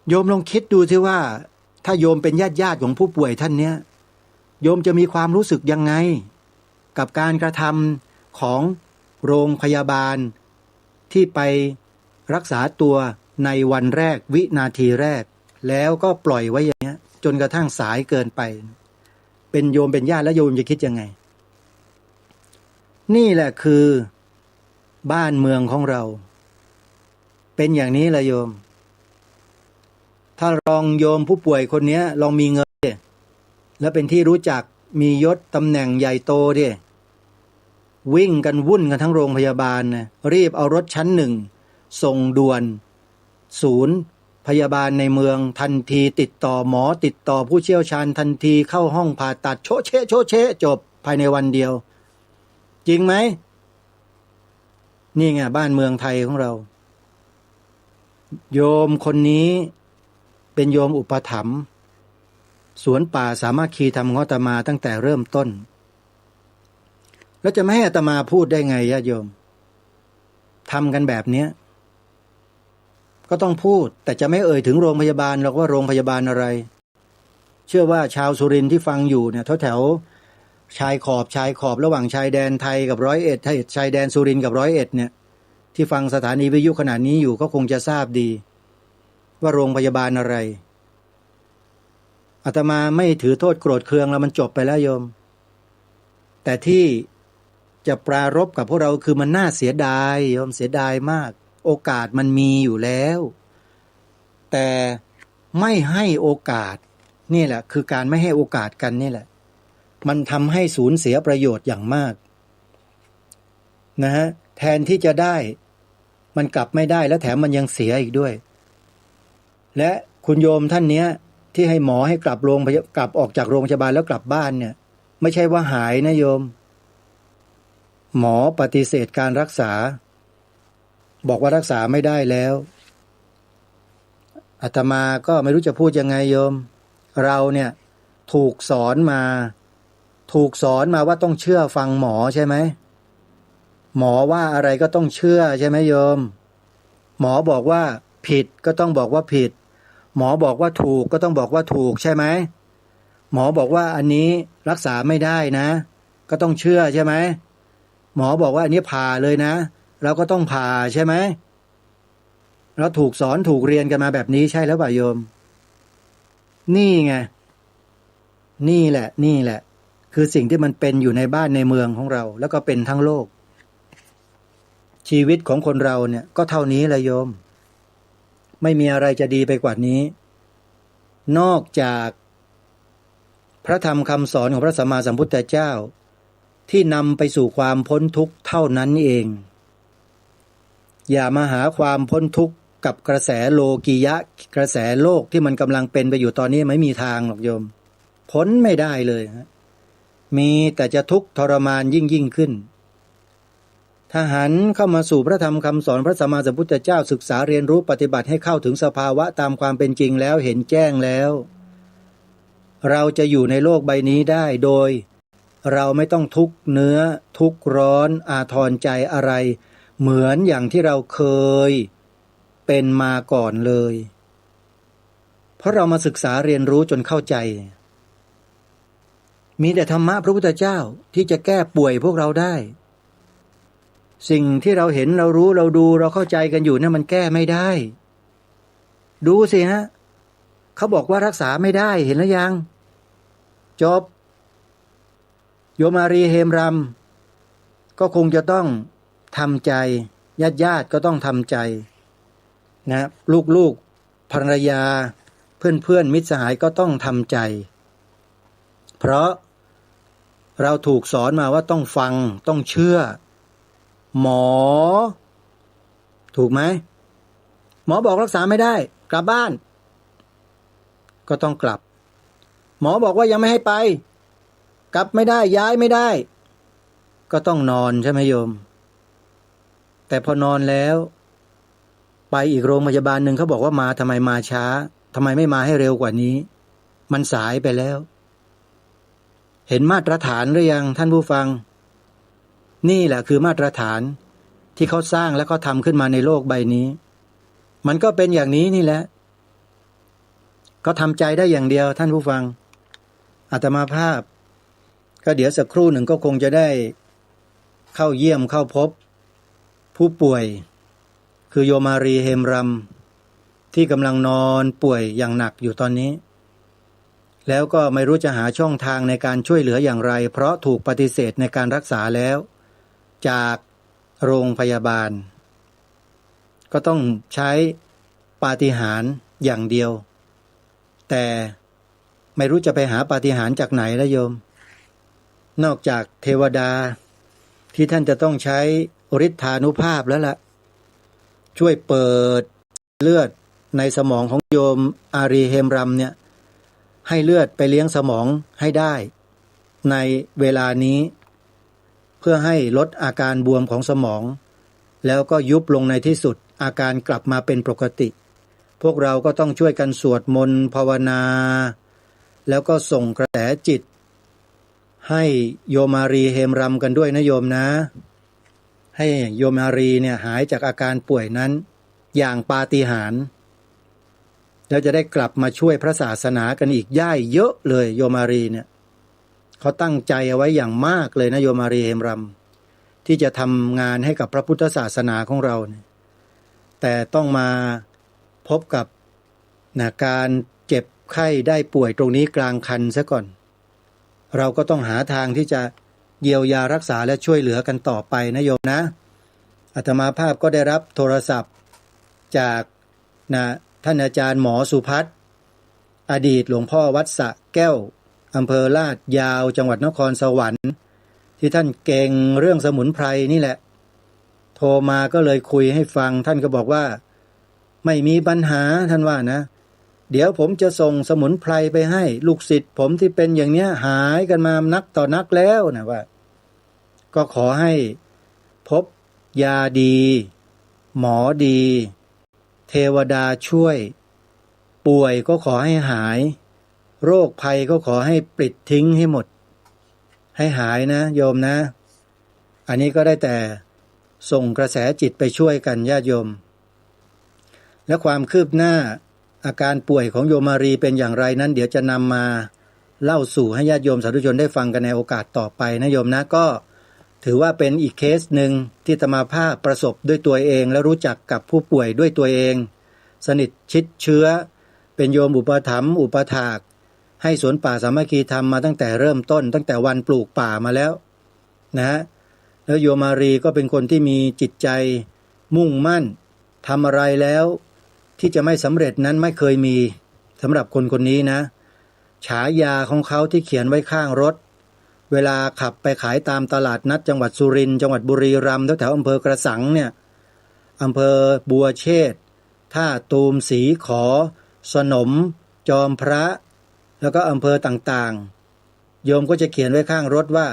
โยมลองคิดดูสิว่าถ้าโยมเป็นญาติของผู้ป่วยท่านเนี้ยโยมจะมีความรู้สึกยังไงกับการกระทำของโรงพยาบาลที่ไปรักษาตัวในวันแรกวินาทีแรกแล้วก็ปล่อยไว้อย่างนี้จนกระทั่งสายเกินไปเป็นโยมเป็นญาติแล้วโยมจะคิดยังไงนี่แหละคือบ้านเมืองของเราเป็นอย่างนี้แหละโยมถ้าลองโยมผู้ป่วยคนนี้ลองมีเงินแล้วเป็นที่รู้จักมียศตำแหน่งใหญ่โตดิวิ่งกันวุ่นกันทั้งโรงพยาบาลนะรีบเอารถชั้น1ส่งด่วนศูนย์พยาบาลในเมืองทันทีติดต่อหมอติดต่อผู้เชี่ยวชาญทันทีเข้าห้องผ่าตัดโชะเชะโชะเชะจบภายในวันเดียวจริงไหมนี่ไงบ้านเมืองไทยของเราโยมคนนี้เป็นโยมอุปถัมภ์สวนป่าสามัคคีธรรมของอาตมาตั้งแต่เริ่มต้นแล้วจะไม่ให้อาตมาพูดได้ไงญาติโยมทำกันแบบนี้ก็ต้องพูดแต่จะไม่เอ่ยถึงโรงพยาบาลหรอกว่าโรงพยาบาลอะไรเชื่อว่าชาวสุรินทร์ที่ฟังอยู่เนี่ยแถวชายขอบระหว่างชายแดนไทยกับ101ชายแดนสุรินทร์กับ101เนี่ยที่ฟังสถานีวิทยุขณะนี้อยู่ก็คงจะทราบดีว่าโรงพยาบาลอะไรอาตมาไม่ถือโทษโกรธเคืองแล้วมันจบไปแล้วโยมแต่ที่จะปรารภกับพวกเราคือมันน่าเสียดายโยมเสียดายมากโอกาสมันมีอยู่แล้วแต่ไม่ให้โอกาสนี่แหละคือการไม่ให้โอกาสกันนี่แหละมันทำให้สูญเสียประโยชน์อย่างมากนะฮะแทนที่จะได้มันกลับไม่ได้แล้วแถมมันยังเสียอีกด้วยและคุณโยมท่านเนี้ยที่ให้หมอให้กลับออกจากโรงพยาบาลแล้วกลับบ้านเนี่ยไม่ใช่ว่าหายนะโยมหมอปฏิเสธการรักษาบอกว่ารักษาไม่ได้แล้วอาตมาก็ไม่รู้จะพูดยังไงโยมเราเนี่ยถูกสอนมาว่าต้องเชื่อฟังหมอใช่ไหมหมอว่าอะไรก็ต้องเชื่อใช่ไหมโยมหมอบอกว่าผิดก็ต้องบอกว่าผิดหมอบอกว่าถูกก็ต้องบอกว่าถูกใช่ไหมหมอบอกว่าอันนี้รักษาไม่ได้นะก็ต้องเชื่อใช่ไหมหมอบอกว่าอันนี้ผ่าเลยนะเราก็ต้องผ่าใช่ไหม เราถูกสอนถูกเรียนกันมาแบบนี้ใช่แล้วป่ะโยมนี่ไงนี่แหละคือสิ่งที่มันเป็นอยู่ในบ้านในเมืองของเราแล้วก็เป็นทั้งโลกชีวิตของคนเราเนี่ยก็เท่านี้แหละโยมไม่มีอะไรจะดีไปกว่านี้นอกจากพระธรรมคำสอนของพระสัมมาสัมพุทธเจ้าที่นำไปสู่ความพ้นทุกข์เท่านั้นเองอย่ามาหาความพ้นทุกข์กับกระแสโลกียะกระแสโลกที่มันกำลังเป็นไปอยู่ตอนนี้ไม่มีทางหรอกโยมพ้นไม่ได้เลยมีแต่จะทุกข์ทรมานยิ่งขึ้นถ้าหันเข้ามาสู่พระธรรมคำสอนพระสัมมาสัมพุทธเจ้าศึกษาเรียนรู้ปฏิบัติให้เข้าถึงสภาวะตามความเป็นจริงแล้วเห็นแจ้งแล้วเราจะอยู่ในโลกใบนี้ได้โดยเราไม่ต้องทุกข์เนื้อทุกข์ร้อนอาทรใจอะไรเหมือนอย่างที่เราเคยเป็นมาก่อนเลยเพราะเรามาศึกษาเรียนรู้จนเข้าใจมีแต่ธรรมะพระพุทธเจ้าที่จะแก้ป่วยพวกเราได้สิ่งที่เราเห็นเรารู้เราดูเราเข้าใจกันอยู่เนี่ยมันแก้ไม่ได้ดูสิฮะเขาบอกว่ารักษาไม่ได้เห็นแล้วยังจบโยมอารีเฮมรำก็คงจะต้องทำใจญาติก็ต้องทำใจนะลูกภรรยาเพื่อนมิตรสหายก็ต้องทำใจเพราะเราถูกสอนมาว่าต้องฟังต้องเชื่อหมอถูกไหมหมอบอกรักษาไม่ได้กลับบ้านก็ต้องกลับหมอบอกว่ายังไม่ให้ไปกลับไม่ได้ย้ายไม่ได้ก็ต้องนอนใช่ไหมโยมแต่พอนอนแล้วไปอีกโรงพยาบาลหนึ่งเขาบอกว่ามาทำไมมาช้าทำไมไม่มาให้เร็วกว่านี้มันสายไปแล้วเห็นมาตรฐานหรือยังท่านผู้ฟังนี่แหละคือมาตรฐานที่เขาสร้างและเขาทำขึ้นมาในโลกใบนี้มันก็เป็นอย่างนี้นี่แหละก็ทำใจได้อย่างเดียวท่านผู้ฟังอาตมาภาพก็เดี๋ยวสักครู่หนึ่งก็คงจะได้เข้าเยี่ยมเข้าพบผู้ป่วยคือโยมารีเฮมรำที่กำลังนอนป่วยอย่างหนักอยู่ตอนนี้แล้วก็ไม่รู้จะหาช่องทางในการช่วยเหลืออย่างไรเพราะถูกปฏิเสธในการรักษาแล้วจากโรงพยาบาลก็ต้องใช้ปาฏิหาริย์อย่างเดียวแต่ไม่รู้จะไปหาปาฏิหาริย์จากไหนแล้วโยมนอกจากเทวดาที่ท่านจะต้องใช้ฤทธานุภาพแล้วล่ะช่วยเปิดเลือดในสมองของโยมอารีเฮมรำเนี่ยให้เลือดไปเลี้ยงสมองให้ได้ในเวลานี้เพื่อให้ลดอาการบวมของสมองแล้วก็ยุบลงในที่สุดอาการกลับมาเป็นปกติพวกเราก็ต้องช่วยกันสวดมนต์ภาวนาแล้วก็ส่งกระแสจิตให้โยมารีเฮมรำกันด้วยนะโยมนะให้โยมารีเนี่ยหายจากอาการป่วยนั้นอย่างปาฏิหาริย์แล้วจะได้กลับมาช่วยพระศาสนากันอีกย่ายเยอะเลยโยมารีเนี่ยเขาตั้งใจเอาไว้อย่างมากเลยนะโยมารีเฮมรำที่จะทำงานให้กับพระพุทธศาสนาของเราเนี่ยแต่ต้องมาพบกับการเจ็บไข้ได้ป่วยตรงนี้กลางคันซะก่อนเราก็ต้องหาทางที่จะเยียวยารักษาและช่วยเหลือกันต่อไปนะโยมนะอาตมาภาพก็ได้รับโทรศัพท์จากท่านอาจารย์หมอสุพัฒน์อดีตหลวงพ่อวัดสระแก้วอำเภอลาดยาวจังหวัดนครสวรรค์ที่ท่านเก่งเรื่องสมุนไพรนี่แหละโทรมาก็เลยคุยให้ฟังท่านก็บอกว่าไม่มีปัญหาท่านว่านะเดี๋ยวผมจะส่งสมุนไพรไปให้ลูกศิษย์ผมที่เป็นอย่างเนี้ยหายกันมานักต่อนักแล้วนะว่าก็ขอให้พบยาดีหมอดีเทวดาช่วยป่วยก็ขอให้หายโรคภัยก็ขอให้ปลิดทิ้งให้หมดให้หายนะโยมนะอันนี้ก็ได้แต่ส่งกระแสจิตไปช่วยกันญาติโยมและความคืบหน้าอาการป่วยของโยมารีเป็นอย่างไรนั้นเดี๋ยวจะนำมาเล่าสู่ให้ญาติโยมสาธุชนได้ฟังกันในโอกาสต่อไปนะโยมนะก็ ถือว่าเป็นอีกเคสหนึ่งที่อาตมาภาพประสบด้วยตัวเองและรู้จักกับผู้ป่วยด้วยตัวเองสนิทชิดเชื้อเป็นโยมอุปถัมภ์อุปถากให้สวนป่าสามัคคีธรรมมาตั้งแต่เริ่มต้นตั้งแต่วันปลูกป่ามาแล้วนะฮะแล้วโยมมารีก็เป็นคนที่มีจิตใจมุ่งมั่นทำอะไรแล้วที่จะไม่สำเร็จนั้นไม่เคยมีสำหรับคนคนนี้นะฉายาของเขาที่เขียนไว้ข้างรถเวลาขับไปขายตามตลาดนัดจังหวัดสุรินทร์จังหวัดบุรีรัมย์แถวอำเภอกระสังเนี่ยอำเภอบัวเชษฐ์ท่าตูมสีขอสนมจอมพระแล้วก็อำเภอต่างๆโยมก็จะเขียนไว้ข้างรถว่า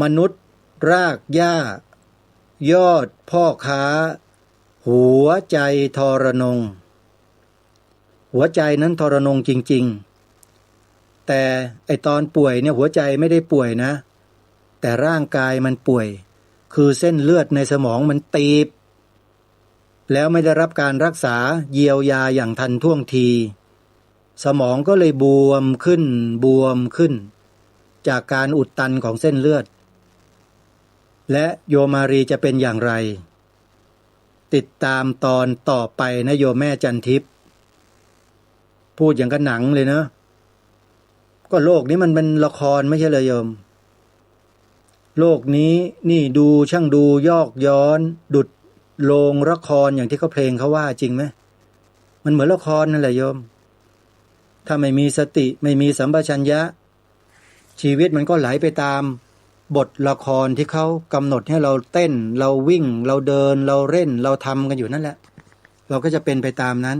มนุษย์รากหญ้ายอดพ่อค้าหัวใจทรนงหัวใจนั้นทรนงจริงๆแต่ไอตอนป่วยเนี่ยหัวใจไม่ได้ป่วยนะแต่ร่างกายมันป่วยคือเส้นเลือดในสมองมันตีบแล้วไม่ได้รับการรักษาเยียวยาอย่างทันท่วงทีสมองก็เลยบวมขึ้นจากการอุดตันของเส้นเลือดและโยมมารีจะเป็นอย่างไรติดตามตอนต่อไปนะโยมแม่จันทิพย์พูดอย่างกับหนังเลยนะก็โลกนี้มันเป็นละครไม่ใช่เลยโยมโลกนี้นี่ดูช่างดูยอกย้อนดุจโรงละครอย่างที่เขาเพลงเขาว่าจริงไหมมันเหมือนละครนั่นแหละโยมถ้าไม่มีสติไม่มีสัมปชัญญะชีวิตมันก็ไหลไปตามบทละครที่เขากำหนดให้เราเต้นเราวิ่งเราเดินเราเล่นเราทำกันอยู่นั่นแหละเราก็จะเป็นไปตามนั้น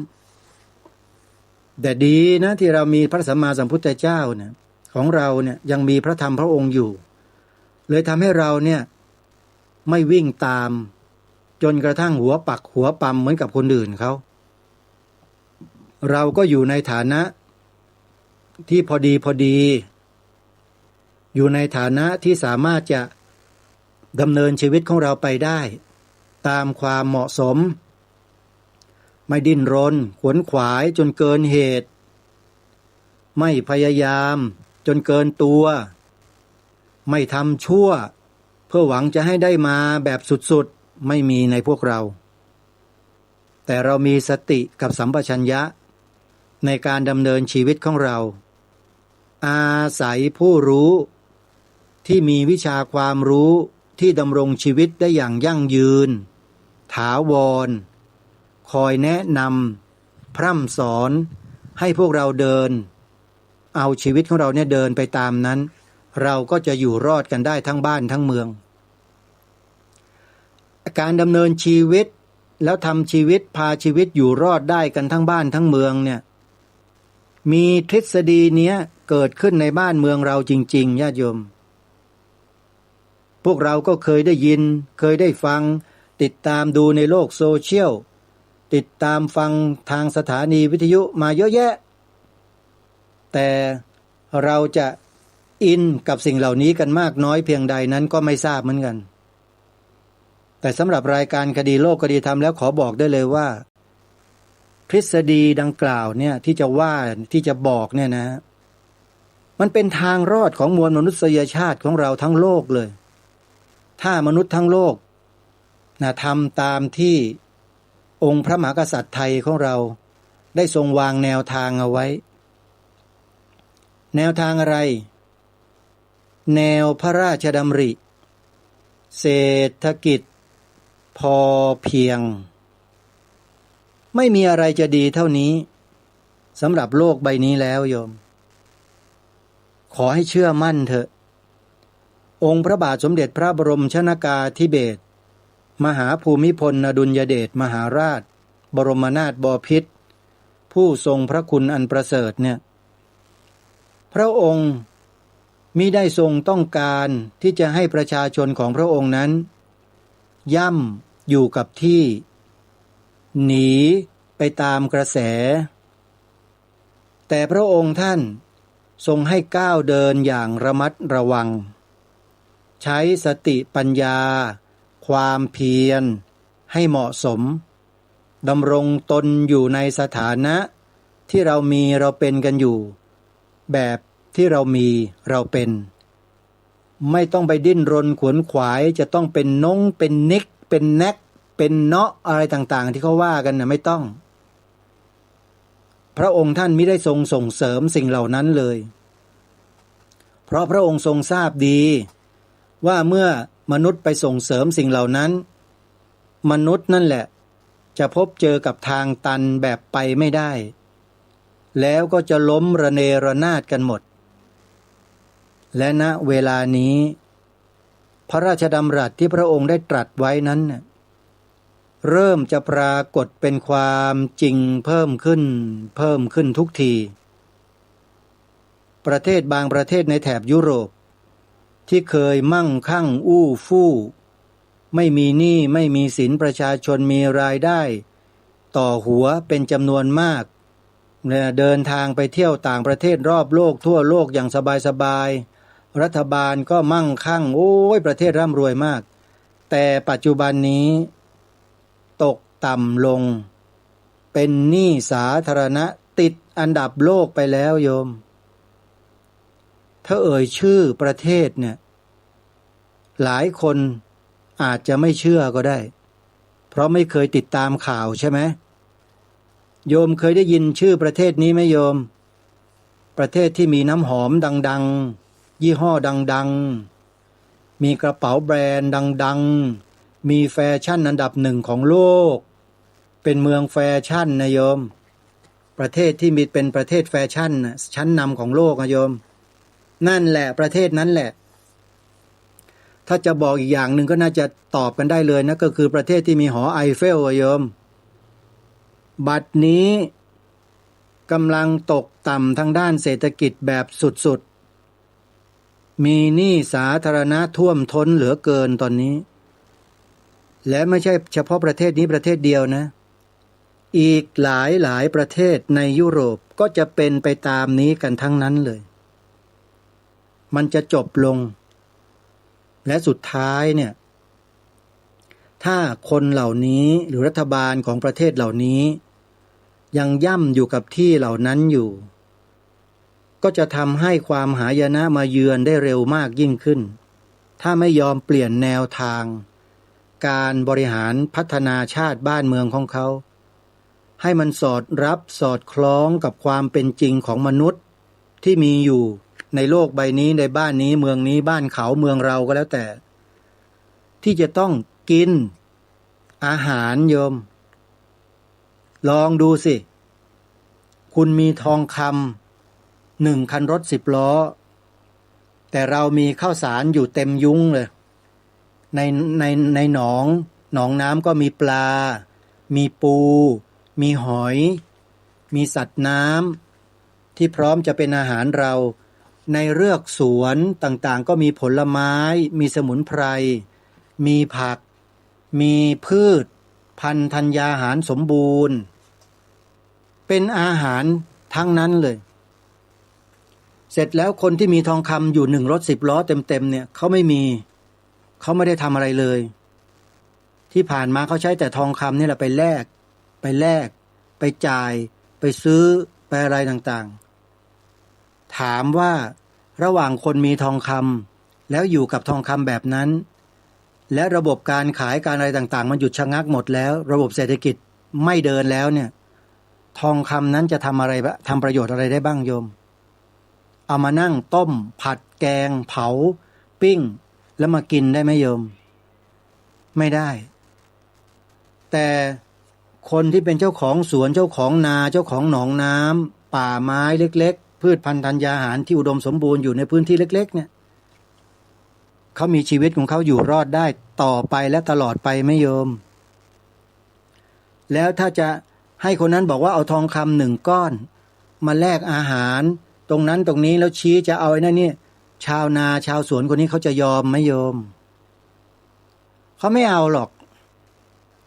แต่ดีนะที่เรามีพระสัมมาสัมพุทธเจ้าเนี่ยของเราเนี่ยยังมีพระธรรมพระองค์อยู่เลยทำให้เราเนี่ยไม่วิ่งตามจนกระทั่งหัวปักหัวปั๊มเหมือนกับคนอื่นเขาเราก็อยู่ในฐานะที่พอดีอยู่ในฐานะที่สามารถจะดำเนินชีวิตของเราไปได้ตามความเหมาะสมไม่ดิ้นรนขวนขวายจนเกินเหตุไม่พยายามจนเกินตัวไม่ทำชั่วเพื่อหวังจะให้ได้มาแบบสุดๆไม่มีในพวกเราแต่เรามีสติกับสัมปชัญญะในการดำเนินชีวิตของเราอาศัยผู้รู้ที่มีวิชาความรู้ที่ดำรงชีวิตได้อย่างยั่งยืนถาวรคอยแนะนำพร่ำสอนให้พวกเราเดินเอาชีวิตของเราเนี่ยเดินไปตามนั้นเราก็จะอยู่รอดกันได้ทั้งบ้านทั้งเมืองการดำเนินชีวิตแล้วทำชีวิตพาชีวิตอยู่รอดได้กันทั้งบ้านทั้งเมืองเนี่ยมีทฤษฎีเนี้ยเกิดขึ้นในบ้านเมืองเราจริงๆญาติโยมพวกเราก็เคยได้ยินเคยได้ฟังติดตามดูในโลกโซเชียลติดตามฟังทางสถานีวิทยุมาเยอะแยะแต่เราจะอินกับสิ่งเหล่านี้กันมากน้อยเพียงใดนั้นก็ไม่ทราบเหมือนกันแต่สำหรับรายการคดีโลกคดีธรรมแล้วขอบอกได้เลยว่าทฤษฎีดังกล่าวเนี่ยที่จะว่าที่จะบอกเนี่ยนะมันเป็นทางรอดของมวลมนุษยชาติของเราทั้งโลกเลยถ้ามนุษย์ทั้งโลกทำตามที่องค์พระมหากษัตริย์ไทยของเราได้ทรงวางแนวทางเอาไว้แนวทางอะไรแนวพระราชดำริเศรษฐกิจพอเพียงไม่มีอะไรจะดีเท่านี้สำหรับโลกใบนี้แล้วโยมขอให้เชื่อมั่นเถอะองค์พระบาทสมเด็จพระบรมชนกาธิเบศรมหาภูมิพลอดุลยเดชมหาราชบรมนาถบพิตรผู้ทรงพระคุณอันประเสริฐเนี่ยพระองค์มิได้ทรงต้องการที่จะให้ประชาชนของพระองค์นั้นย่ำอยู่กับที่หนีไปตามกระแสแต่พระองค์ท่านทรงให้ก้าวเดินอย่างระมัดระวังใช้สติปัญญาความเพียรให้เหมาะสมดำรงตนอยู่ในสถานะที่เรามีเราเป็นกันอยู่แบบที่เรามีเราเป็น ไม่ต้องไปดิ้นรนขวนขวายจะต้องเป็นน้องเป็นนิกเป็นแนกเป็นเนาะอะไรต่างๆที่เขาว่ากันนะไม่ต้อง พระองค์ท่านไม่ได้ทรงส่งเสริมสิ่งเหล่านั้นเลยเพราะพระองค์ทรงทราบดีว่าเมื่อมนุษย์ไปส่งเสริมสิ่งเหล่านั้นมนุษย์นั่นแหละจะพบเจอกับทางตันแบบไปไม่ได้แล้วก็จะล้มระเนระนาดกันหมดและณเวลานี้พระราชดำรัสที่พระองค์ได้ตรัสไว้นั้นเริ่มจะปรากฏเป็นความจริงเพิ่มขึ้นทุกทีประเทศบางประเทศในแถบยุโรปที่เคยมั่งคั่งอู้ฟู่ไม่มีหนี้ไม่มีสินประชาชนมีรายได้ต่อหัวเป็นจำนวนมากเดินทางไปเที่ยวต่างประเทศรอบโลกทั่วโลกอย่างสบายๆรัฐบาลก็มั่งคั่งโอ้ยประเทศร่ำรวยมากแต่ปัจจุบันนี้ตกต่ำลงเป็นหนี้สาธารณะติดอันดับโลกไปแล้วโยมถ้าเอ่ยชื่อประเทศเนี่ยหลายคนอาจจะไม่เชื่อก็ได้เพราะไม่เคยติดตามข่าวใช่ไหมโยมเคยได้ยินชื่อประเทศนี้ไหมโยมประเทศที่มีน้ำหอมดังๆยี่ห้อดังๆมีกระเป๋าแบรนด์ดังๆมีแฟชั่นอันดับหนึ่งของโลกเป็นเมืองแฟชั่นนะโยมประเทศที่มีเป็นประเทศแฟชั่นชั้นนำของโลกนะโยมนั่นแหละประเทศนั้นแหละถ้าจะบอกอีกอย่างหนึ่งก็น่าจะตอบกันได้เลยนะก็คือประเทศที่มีหอไอเฟลโยมบัดนี้กำลังตกต่ำทางด้านเศรษฐกิจแบบสุดๆมีหนี้สาธารณะท่วมท้นเหลือเกินตอนนี้และไม่ใช่เฉพาะประเทศนี้ประเทศเดียวนะอีกหลายประเทศในยุโรปก็จะเป็นไปตามนี้กันทั้งนั้นเลยมันจะจบลงและสุดท้ายเนี่ยถ้าคนเหล่านี้หรือรัฐบาลของประเทศเหล่านี้ยังย่ำอยู่กับที่เหล่านั้นอยู่ก็จะทำให้ความหายนะมาเยือนได้เร็วมากยิ่งขึ้นถ้าไม่ยอมเปลี่ยนแนวทางการบริหารพัฒนาชาติบ้านเมืองของเขาให้มันสอดรับสอดคล้องกับความเป็นจริงของมนุษย์ที่มีอยู่ในโลกใบนี้ในบ้านนี้เมืองนี้บ้านเขาเมืองเราก็แล้วแต่ที่จะต้องกินอาหารโยมลองดูสิคุณมีทองคำ1 คันรถ10 ล้อแต่เรามีข้าวสารอยู่เต็มยุ้งเลยในหนองน้ำก็มีปลามีปูมีหอยมีสัตว์น้ำที่พร้อมจะเป็นอาหารเราในเรือกสวนต่างๆก็มีผลไม้มีสมุนไพรมีผักมีพืชพันธุ์ธัญญาหารสมบูรณ์เป็นอาหารทั้งนั้นเลยเสร็จแล้วคนที่มีทองคำอยู่1 รถ 10 ล้อเต็มๆเนี่ยเขาไม่ได้ทำอะไรเลยที่ผ่านมาเขาใช้แต่ทองคำนี่แหละไปแลกไปจ่ายไปซื้อไปอะไรต่างๆถามว่าระหว่างคนมีทองคำแล้วอยู่กับทองคำแบบนั้นและระบบการขายการอะไรต่างๆมันหยุดชะงักหมดแล้วระบบเศรษฐกิจไม่เดินแล้วเนี่ยทองคำนั้นจะทำประโยชน์อะไรได้บ้างโยมเอามานั่งต้มผัดแกงเผาปิ้งแล้วมากินได้ไหมโยมไม่ได้แต่คนที่เป็นเจ้าของสวนเจ้าของนาเจ้าของหนองน้ำป่าไม้เล็กๆพืชพันธุ์ธัญญาหารที่อุดมสมบูรณ์อยู่ในพื้นที่เล็กๆเนี่ยเขามีชีวิตของเขาอยู่รอดได้ต่อไปและตลอดไปไม่โยมแล้วถ้าจะให้คนนั้นบอกว่าเอาทองคำ1 ก้อนมาแลกอาหารตรงนั้นตรงนี้แล้วชี้จะเอาไอ้นั่นนี่ชาวนาชาวสวนคนนี้เขาจะยอมไหมโยมเขาไม่เอาหรอก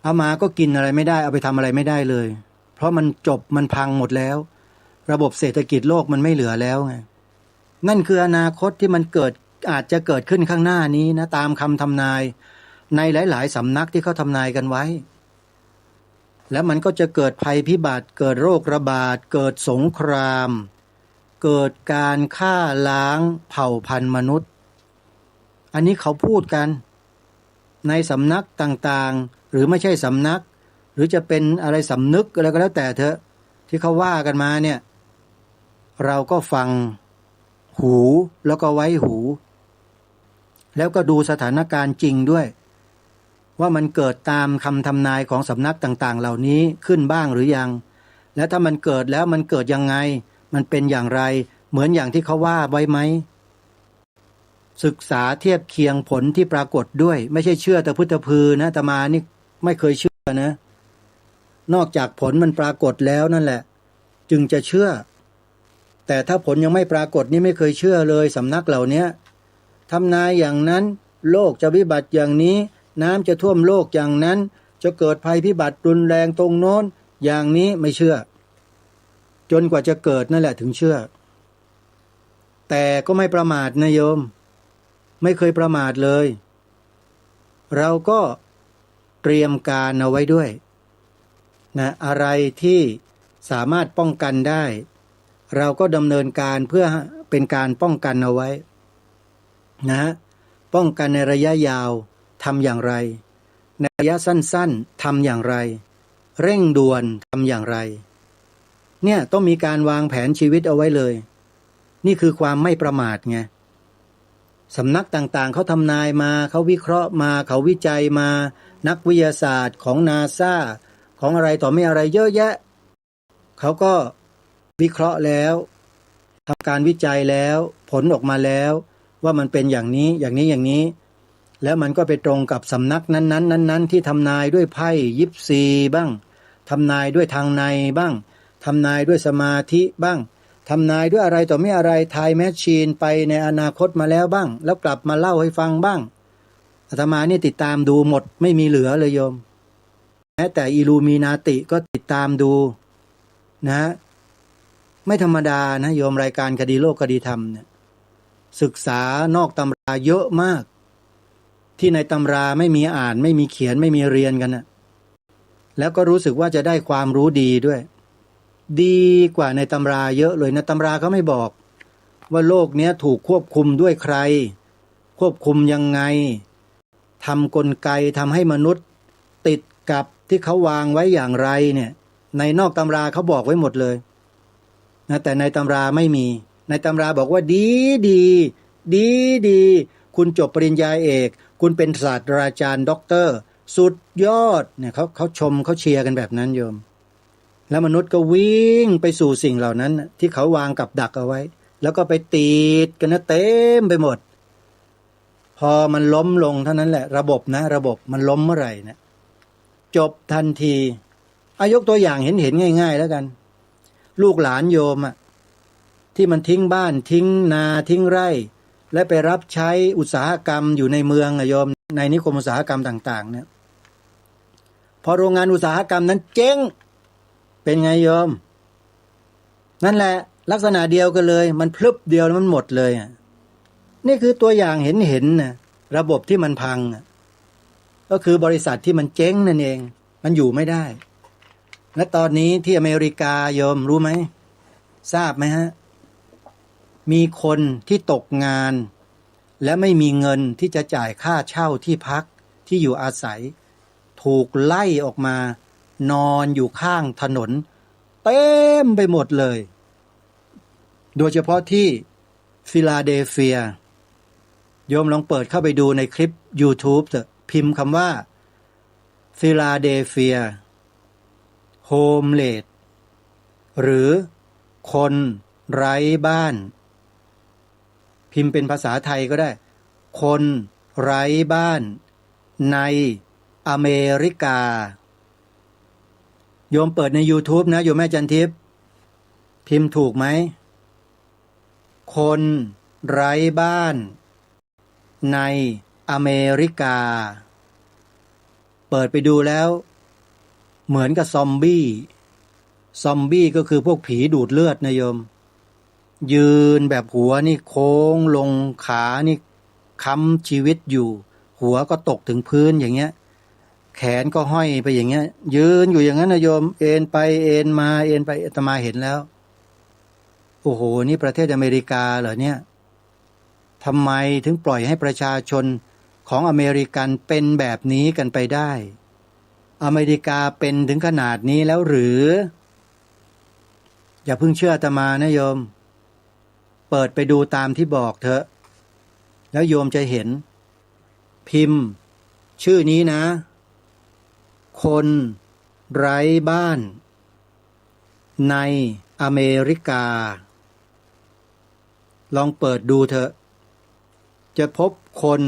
เอามาก็กินอะไรไม่ได้เอาไปทำอะไรไม่ได้เลยเพราะมันจบมันพังหมดแล้วระบบเศรษฐกิจโลกมันไม่เหลือแล้วไงนั่นคืออนาคตที่มันอาจจะเกิดขึ้นข้างหน้านี้นะตามคำทำนายในหลายๆสำนักที่เขาทำนายกันไว้แล้วมันก็จะเกิดภัยพิบัติเกิดโรคระบาดเกิดสงครามเกิดการฆ่าล้างเผ่าพันธุ์มนุษย์ อันนี้เขาพูดกันในสำนักต่างๆหรือไม่ใช่สำนักหรือจะเป็นอะไรสำนึกอะไรก็แล้วแต่เถอะที่เขาว่ากันมาเนี่ยเราก็ฟังหูแล้วก็ไว้หูแล้วก็ดูสถานการณ์จริงด้วยว่ามันเกิดตามคำทำนายของสำนักต่างๆเหล่านี้ขึ้นบ้างหรือยังและถ้ามันเกิดแล้วมันเกิดยังไงมันเป็นอย่างไรเหมือนอย่างที่เขาว่าไว้ไหมศึกษาเทียบเคียงผลที่ปรากฏด้วยไม่ใช่เชื่อแต่พุทธพือนะอาตมานี่ไม่เคยเชื่อนะนอกจากผลมันปรากฏแล้วนั่นแหละจึงจะเชื่อแต่ถ้าผลยังไม่ปรากฏนี่ไม่เคยเชื่อเลยสำนักเหล่านี้ทำนายอย่างนั้นโลกจะวิบัติอย่างนี้น้ำจะท่วมโลกอย่างนั้นจะเกิดภัยพิบัติรุนแรงตรงโน้นอย่างนี้ไม่เชื่อจนกว่าจะเกิดนั่นแหละถึงเชื่อแต่ก็ไม่ประมาทนะโยมไม่เคยประมาทเลยเราก็เตรียมการเอาไว้ด้วยนะอะไรที่สามารถป้องกันได้เราก็ดำเนินการเพื่อเป็นการป้องกันเอาไว้นะป้องกันในระยะยาวทำอย่างไรในระยะสั้นๆทำอย่างไรเร่งด่วนทำอย่างไรเนี่ยต้องมีการวางแผนชีวิตเอาไว้เลยนี่คือความไม่ประมาทไงสำนักต่างๆเขาทำนายมาเขาวิเคราะห์มาเขาวิจัยมานักวิทยาศาสตร์ของนาซาของอะไรต่อไม่อะไรเยอะแยะเขาก็วิเคราะห์แล้วทำการวิจัยแล้วผลออกมาแล้วว่ามันเป็นอย่างนี้อย่างนี้อย่างนี้แล้วมันก็ไปตรงกับสำนักนั้นๆที่ทำนายด้วยไพ่ยิปซีบ้างทำนายด้วยทางในบ้างทำนายด้วยสมาธิบ้างทำนายด้วยอะไรต่อไม่อะไรทายแมชชีนไปในอนาคตมาแล้วบ้างแล้วกลับมาเล่าให้ฟังบ้างอาตมานี่ติดตามดูหมดไม่มีเหลือเลยโยมแม้แต่อิลูมินาติก็ติดตามดูนะไม่ธรรมดานะโยมรายการคดีโลกคดีธรรมเนี่ยศึกษานอกตำราเยอะมากที่ในตำราไม่มีอ่านไม่มีเขียนไม่มีเรียนกันนะแล้วก็รู้สึกว่าจะได้ความรู้ดีด้วยดีกว่าในตำราเยอะเลยนะตำราเขาไม่บอกว่าโลกนี้ถูกควบคุมด้วยใครควบคุมยังไงทำกลไกทำให้มนุษย์ติดกับที่เขาวางไว้อย่างไรเนี่ยในนอกตำราเขาบอกไว้หมดเลยนะแต่ในตำราไม่มีในตำราบอกว่าดีคุณจบปริญญาเอกคุณเป็นศาสตราจารย์ด็อกเตอร์สุดยอดเนี่ยเขาชมเขาเชียร์กันแบบนั้นโยมแล้วมนุษย์ก็วิ่งไปสู่สิ่งเหล่านั้นที่เขาวางกับดักเอาไว้แล้วก็ไปติดกันนะเต็มไปหมดพอมันล้มลงเท่านั้นแหละระบบมันล้มเมื่อไหร่นะจบทันทียกตัวอย่างเห็นง่ายๆแล้วกันลูกหลานโยมที่มันทิ้งบ้านทิ้งนาทิ้งไร่และไปรับใช้อุตสาหกรรมอยู่ในเมืองโยมในนิคมอุตสาหกรรมต่างๆเนี่ยพอโรงงานอุตสาหกรรมนั้นเจ๊งเป็นไงโยมนั่นแหละลักษณะเดียวกันเลยมันพลึบเดียวแล้วมันหมดเลยนี่คือตัวอย่างเห็นนะระบบที่มันพังก็คือบริษัทที่มันเจ๊งนั่นเองมันอยู่ไม่ได้และตอนนี้ที่อเมริกาโยมรู้ไหมทราบไหมฮะมีคนที่ตกงานและไม่มีเงินที่จะจ่ายค่าเช่าที่พักที่อยู่อาศัยถูกไล่ออกมานอนอยู่ข้างถนนเต็มไปหมดเลยโดยเฉพาะที่ฟิลาเดลเฟียโยมลองเปิดเข้าไปดูในคลิป YouTube เถอะพิมพ์คำว่าฟิลาเดลเฟียโฮมเลสหรือคนไร้บ้านพิมพ์เป็นภาษาไทยก็ได้คนไร้บ้านในอเมริกาโยมเปิดใน YouTube นะโยมแม่จันทิพย์พิมพ์ถูกไหมคนไร้บ้านในอเมริกาเปิดไปดูแล้วเหมือนกับซอมบี้ก็คือพวกผีดูดเลือดนะโยมยืนแบบหัวนี่โค้งลงขานี่ค้ำชีวิตอยู่หัวก็ตกถึงพื้นอย่างเงี้ยแขนก็ห้อยไปอย่างเงี้ยยืนอยู่อย่างนั้นนะโยมเอ็นไปเอ็นมาเอ็นไปอาตมาเห็นแล้วโอ้โหนี่ประเทศอเมริกาเหรอเนี่ยท ทำไมถึงปล่อยให้ประชาชนของอเมริกันเป็นแบบนี้กันไปได้อเมริกาเป็นถึงขนาดนี้แล้วหรืออย่าเพิ่งเชื่ออาตมานะโยมเปิดไปดูตามที่บอกเถอะแล้วโยมจะเห็นพิมพ์ชื่อนี้นะคนไร้บ้านในอเมริกาลองเปิดดูเถอะจะพบคน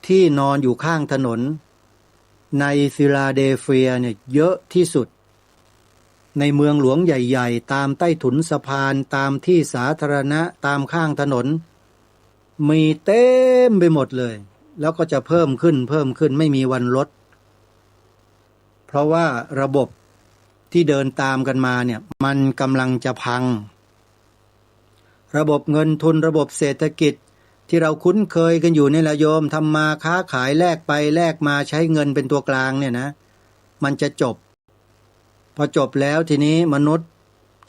ที่นอนอยู่ข้างถนนในฟิลาเดลเฟียเนี่ยเยอะที่สุดในเมืองหลวงใหญ่ๆตามใต้ถุนสะพานตามที่สาธารณะตามข้างถนนมีเต็มไปหมดเลยแล้วก็จะเพิ่มขึ้นไม่มีวันลดเพราะว่าระบบที่เดินตามกันมาเนี่ยมันกำลังจะพังระบบเงินทุนระบบเศรษฐกิจที่เราคุ้นเคยกันอยู่ในละโยมทำมาค้าขายแลกไปแลกมาใช้เงินเป็นตัวกลางเนี่ยนะมันจะจบพอจบแล้วทีนี้มนุษย์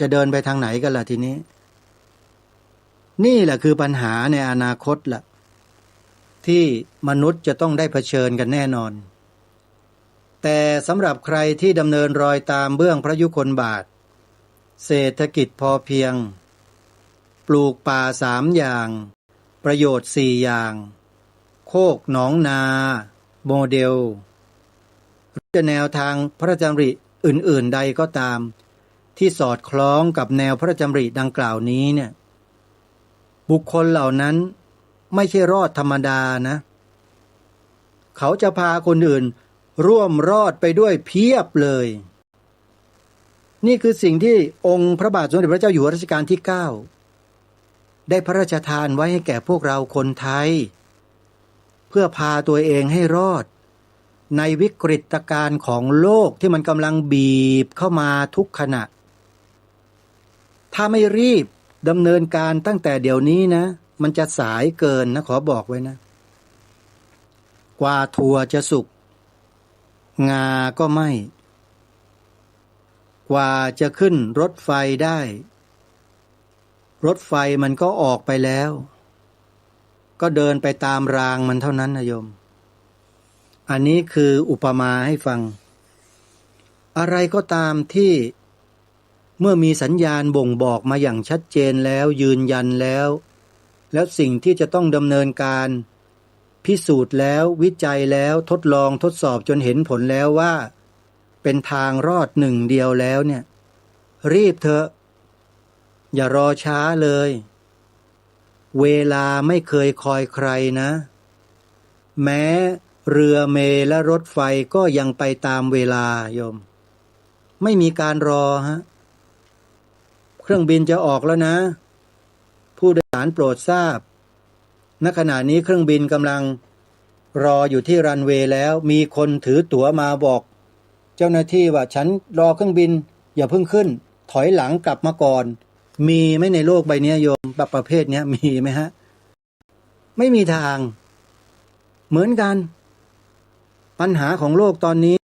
จะเดินไปทางไหนกันล่ะทีนี้นี่แหละคือปัญหาในอนาคตล่ะที่มนุษย์จะต้องได้เผชิญกันแน่นอนแต่สำหรับใครที่ดำเนินรอยตามเบื้องพระยุคลบาทเศรษฐกิจพอเพียงปลูกป่า3 อย่างประโยชน์4 อย่างโคกหนองนาโมเดลหรือจะแนวทางพระราชดำริอื่นๆใดก็ตามที่สอดคล้องกับแนวพระราชดำริดังกล่าวนี้เนี่ยบุคคลเหล่านั้นไม่ใช่รอดธรรมดานะเขาจะพาคนอื่นร่วมรอดไปด้วยเพียบเลยนี่คือสิ่งที่องค์พระบาทสมเด็จพระเจ้าอยู่หัวรัชกาลที่ 9ได้พระราชทานไว้ให้แก่พวกเราคนไทยเพื่อพาตัวเองให้รอดในวิกฤตการณ์ของโลกที่มันกำลังบีบเข้ามาทุกขณะถ้าไม่รีบดำเนินการตั้งแต่เดี๋ยวนี้นะมันจะสายเกินนะขอบอกไว้นะกว่าถั่วจะสุกงาก็ไม่กว่าจะขึ้นรถไฟได้รถไฟมันก็ออกไปแล้วก็เดินไปตามรางมันเท่านั้นนะโยมอันนี้คืออุปมาให้ฟังอะไรก็ตามที่เมื่อมีสัญญาณบ่งบอกมาอย่างชัดเจนแล้วยืนยันแล้วสิ่งที่จะต้องดำเนินการพิสูจน์แล้ววิจัยแล้วทดลองทดสอบจนเห็นผลแล้วว่าเป็นทางรอดหนึ่งเดียวแล้วเนี่ยรีบเถอะอย่ารอช้าเลยเวลาไม่เคยคอยใครนะแม้เรือเมล์และรถไฟก็ยังไปตามเวลาโยมไม่มีการรอฮะเครื่องบินจะออกแล้วนะผู้โดยสารโปรดทราบณขณะนี้เครื่องบินกำลังรออยู่ที่รันเวย์แล้วมีคนถือตั๋วมาบอกเจ้าหน้าที่ว่าฉันรอเครื่องบินอย่าเพิ่งขึ้นถอยหลังกลับมาก่อนมีไหมในโลกใบนี้โยมประเภทนี้มีไหมฮะไม่มีทางเหมือนกันปัญหาของโลกตอนนี้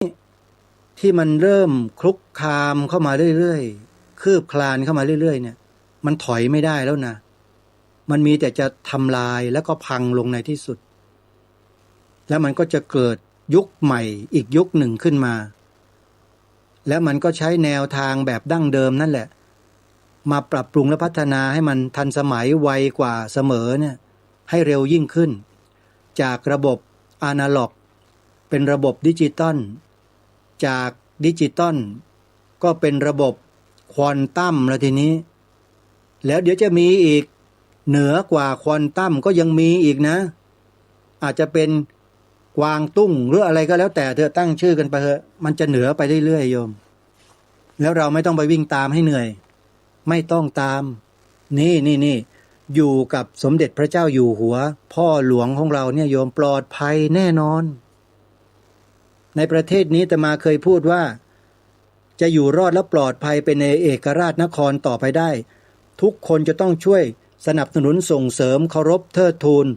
ที่มันเริ่มคลุกคามเข้ามาเรื่อยๆคืบคลานเข้ามาเรื่อยๆเนี่ยมันถอยไม่ได้แล้วนะมันมีแต่จะทำลายแล้วก็พังลงในที่สุดแล้วมันก็จะเกิดยุคใหม่อีกยุคหนึ่งขึ้นมาแล้วมันก็ใช้แนวทางแบบดั้งเดิมนั่นแหละมาปรับปรุงและพัฒนาให้มันทันสมัยไวกว่าเสมอเนี่ยให้เร็วยิ่งขึ้นจากระบบอนาล็อกเป็นระบบดิจิตอลจากดิจิตอลก็เป็นระบบควอนตัมแล้วทีนี้แล้วเดี๋ยวจะมีอีกเหนือกว่าควอนตัมก็ยังมีอีกนะอาจจะเป็นกวางตุ้งหรืออะไรก็แล้วแต่เธอตั้งชื่อกันไปเถอะมันจะเหนือไปเรื่อยๆโยมแล้วเราไม่ต้องไปวิ่งตามให้เหนื่อยไม่ต้องตามนี่อยู่กับสมเด็จพระเจ้าอยู่หัวพ่อหลวงของเราเนี่ยโยมปลอดภัยแน่นอนในประเทศนี้อาตมาเคยพูดว่าจะอยู่รอดและปลอดภัยเป็นในเอกราชนครต่อไปได้ทุกคนจะต้องช่วยสนับสนุนส่งเสริมเคารพเทิดทูน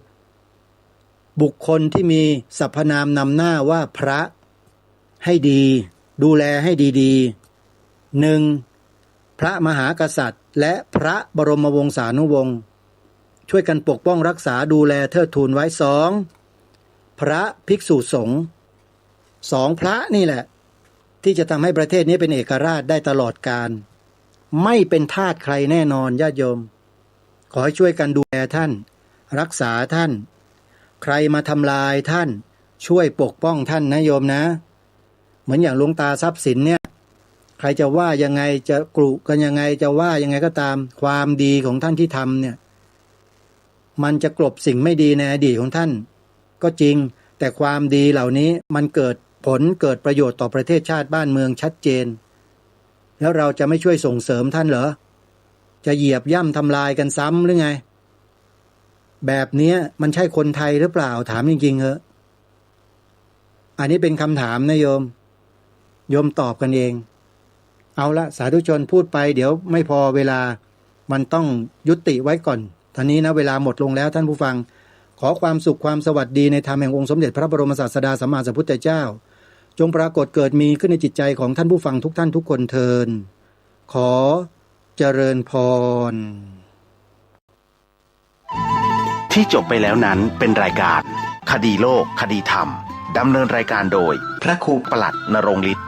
บุคคลที่มีสรรพนามนำหน้าว่าพระให้ดีดูแลให้ดีๆ 1. พระมหากษัตริย์และพระบรมวงศานุวงศ์ ช่วยกันปกป้องรักษาดูแลเทิดทูนไว้ 2. พระภิกษุสงฆ์2พระนี่แหละที่จะทำให้ประเทศนี้เป็นเอกราชได้ตลอดกาลไม่เป็นทาสใครแน่นอนญาติโยมขอให้ช่วยกันดูแลท่านรักษาท่านใครมาทำลายท่านช่วยปกป้องท่านนะโยมนะเหมือนอย่างหลวงตาทรัพย์สินเนี่ยใครจะว่ายังไงจะกรุกันยังไงจะว่ายังไงก็ตามความดีของท่านที่ทำเนี่ยมันจะกลบสิ่งไม่ดีในอดีตของท่านก็จริงแต่ความดีเหล่านี้มันเกิดผลเกิดประโยชน์ต่อประเทศชาติบ้านเมืองชัดเจนแล้วเราจะไม่ช่วยส่งเสริมท่านเหรอจะเหยียบย่ำทำลายกันซ้ำหรือไงแบบนี้มันใช่คนไทยหรือเปล่าถามจริงๆเหอะอันนี้เป็นคำถามนะโยมตอบกันเองเอาละสาธุชนพูดไปเดี๋ยวไม่พอเวลามันต้องยุติไว้ก่อนท่านี้นะเวลาหมดลงแล้วท่านผู้ฟังขอความสุขความสวัสดีในธรรมแห่งองค์สมเด็จพระบรมศาสดาสัมมาสัมพุทธเจ้าจงปรากฏเกิดมีขึ้นในจิตใจของท่านผู้ฟังทุกท่านทุกคนเทินขอเจริญพรที่จบไปแล้วนั้นเป็นรายการคดีโลกคดีธรรมดำเนินรายการโดยพระครูประหลัดณรงค์ฤทธิ์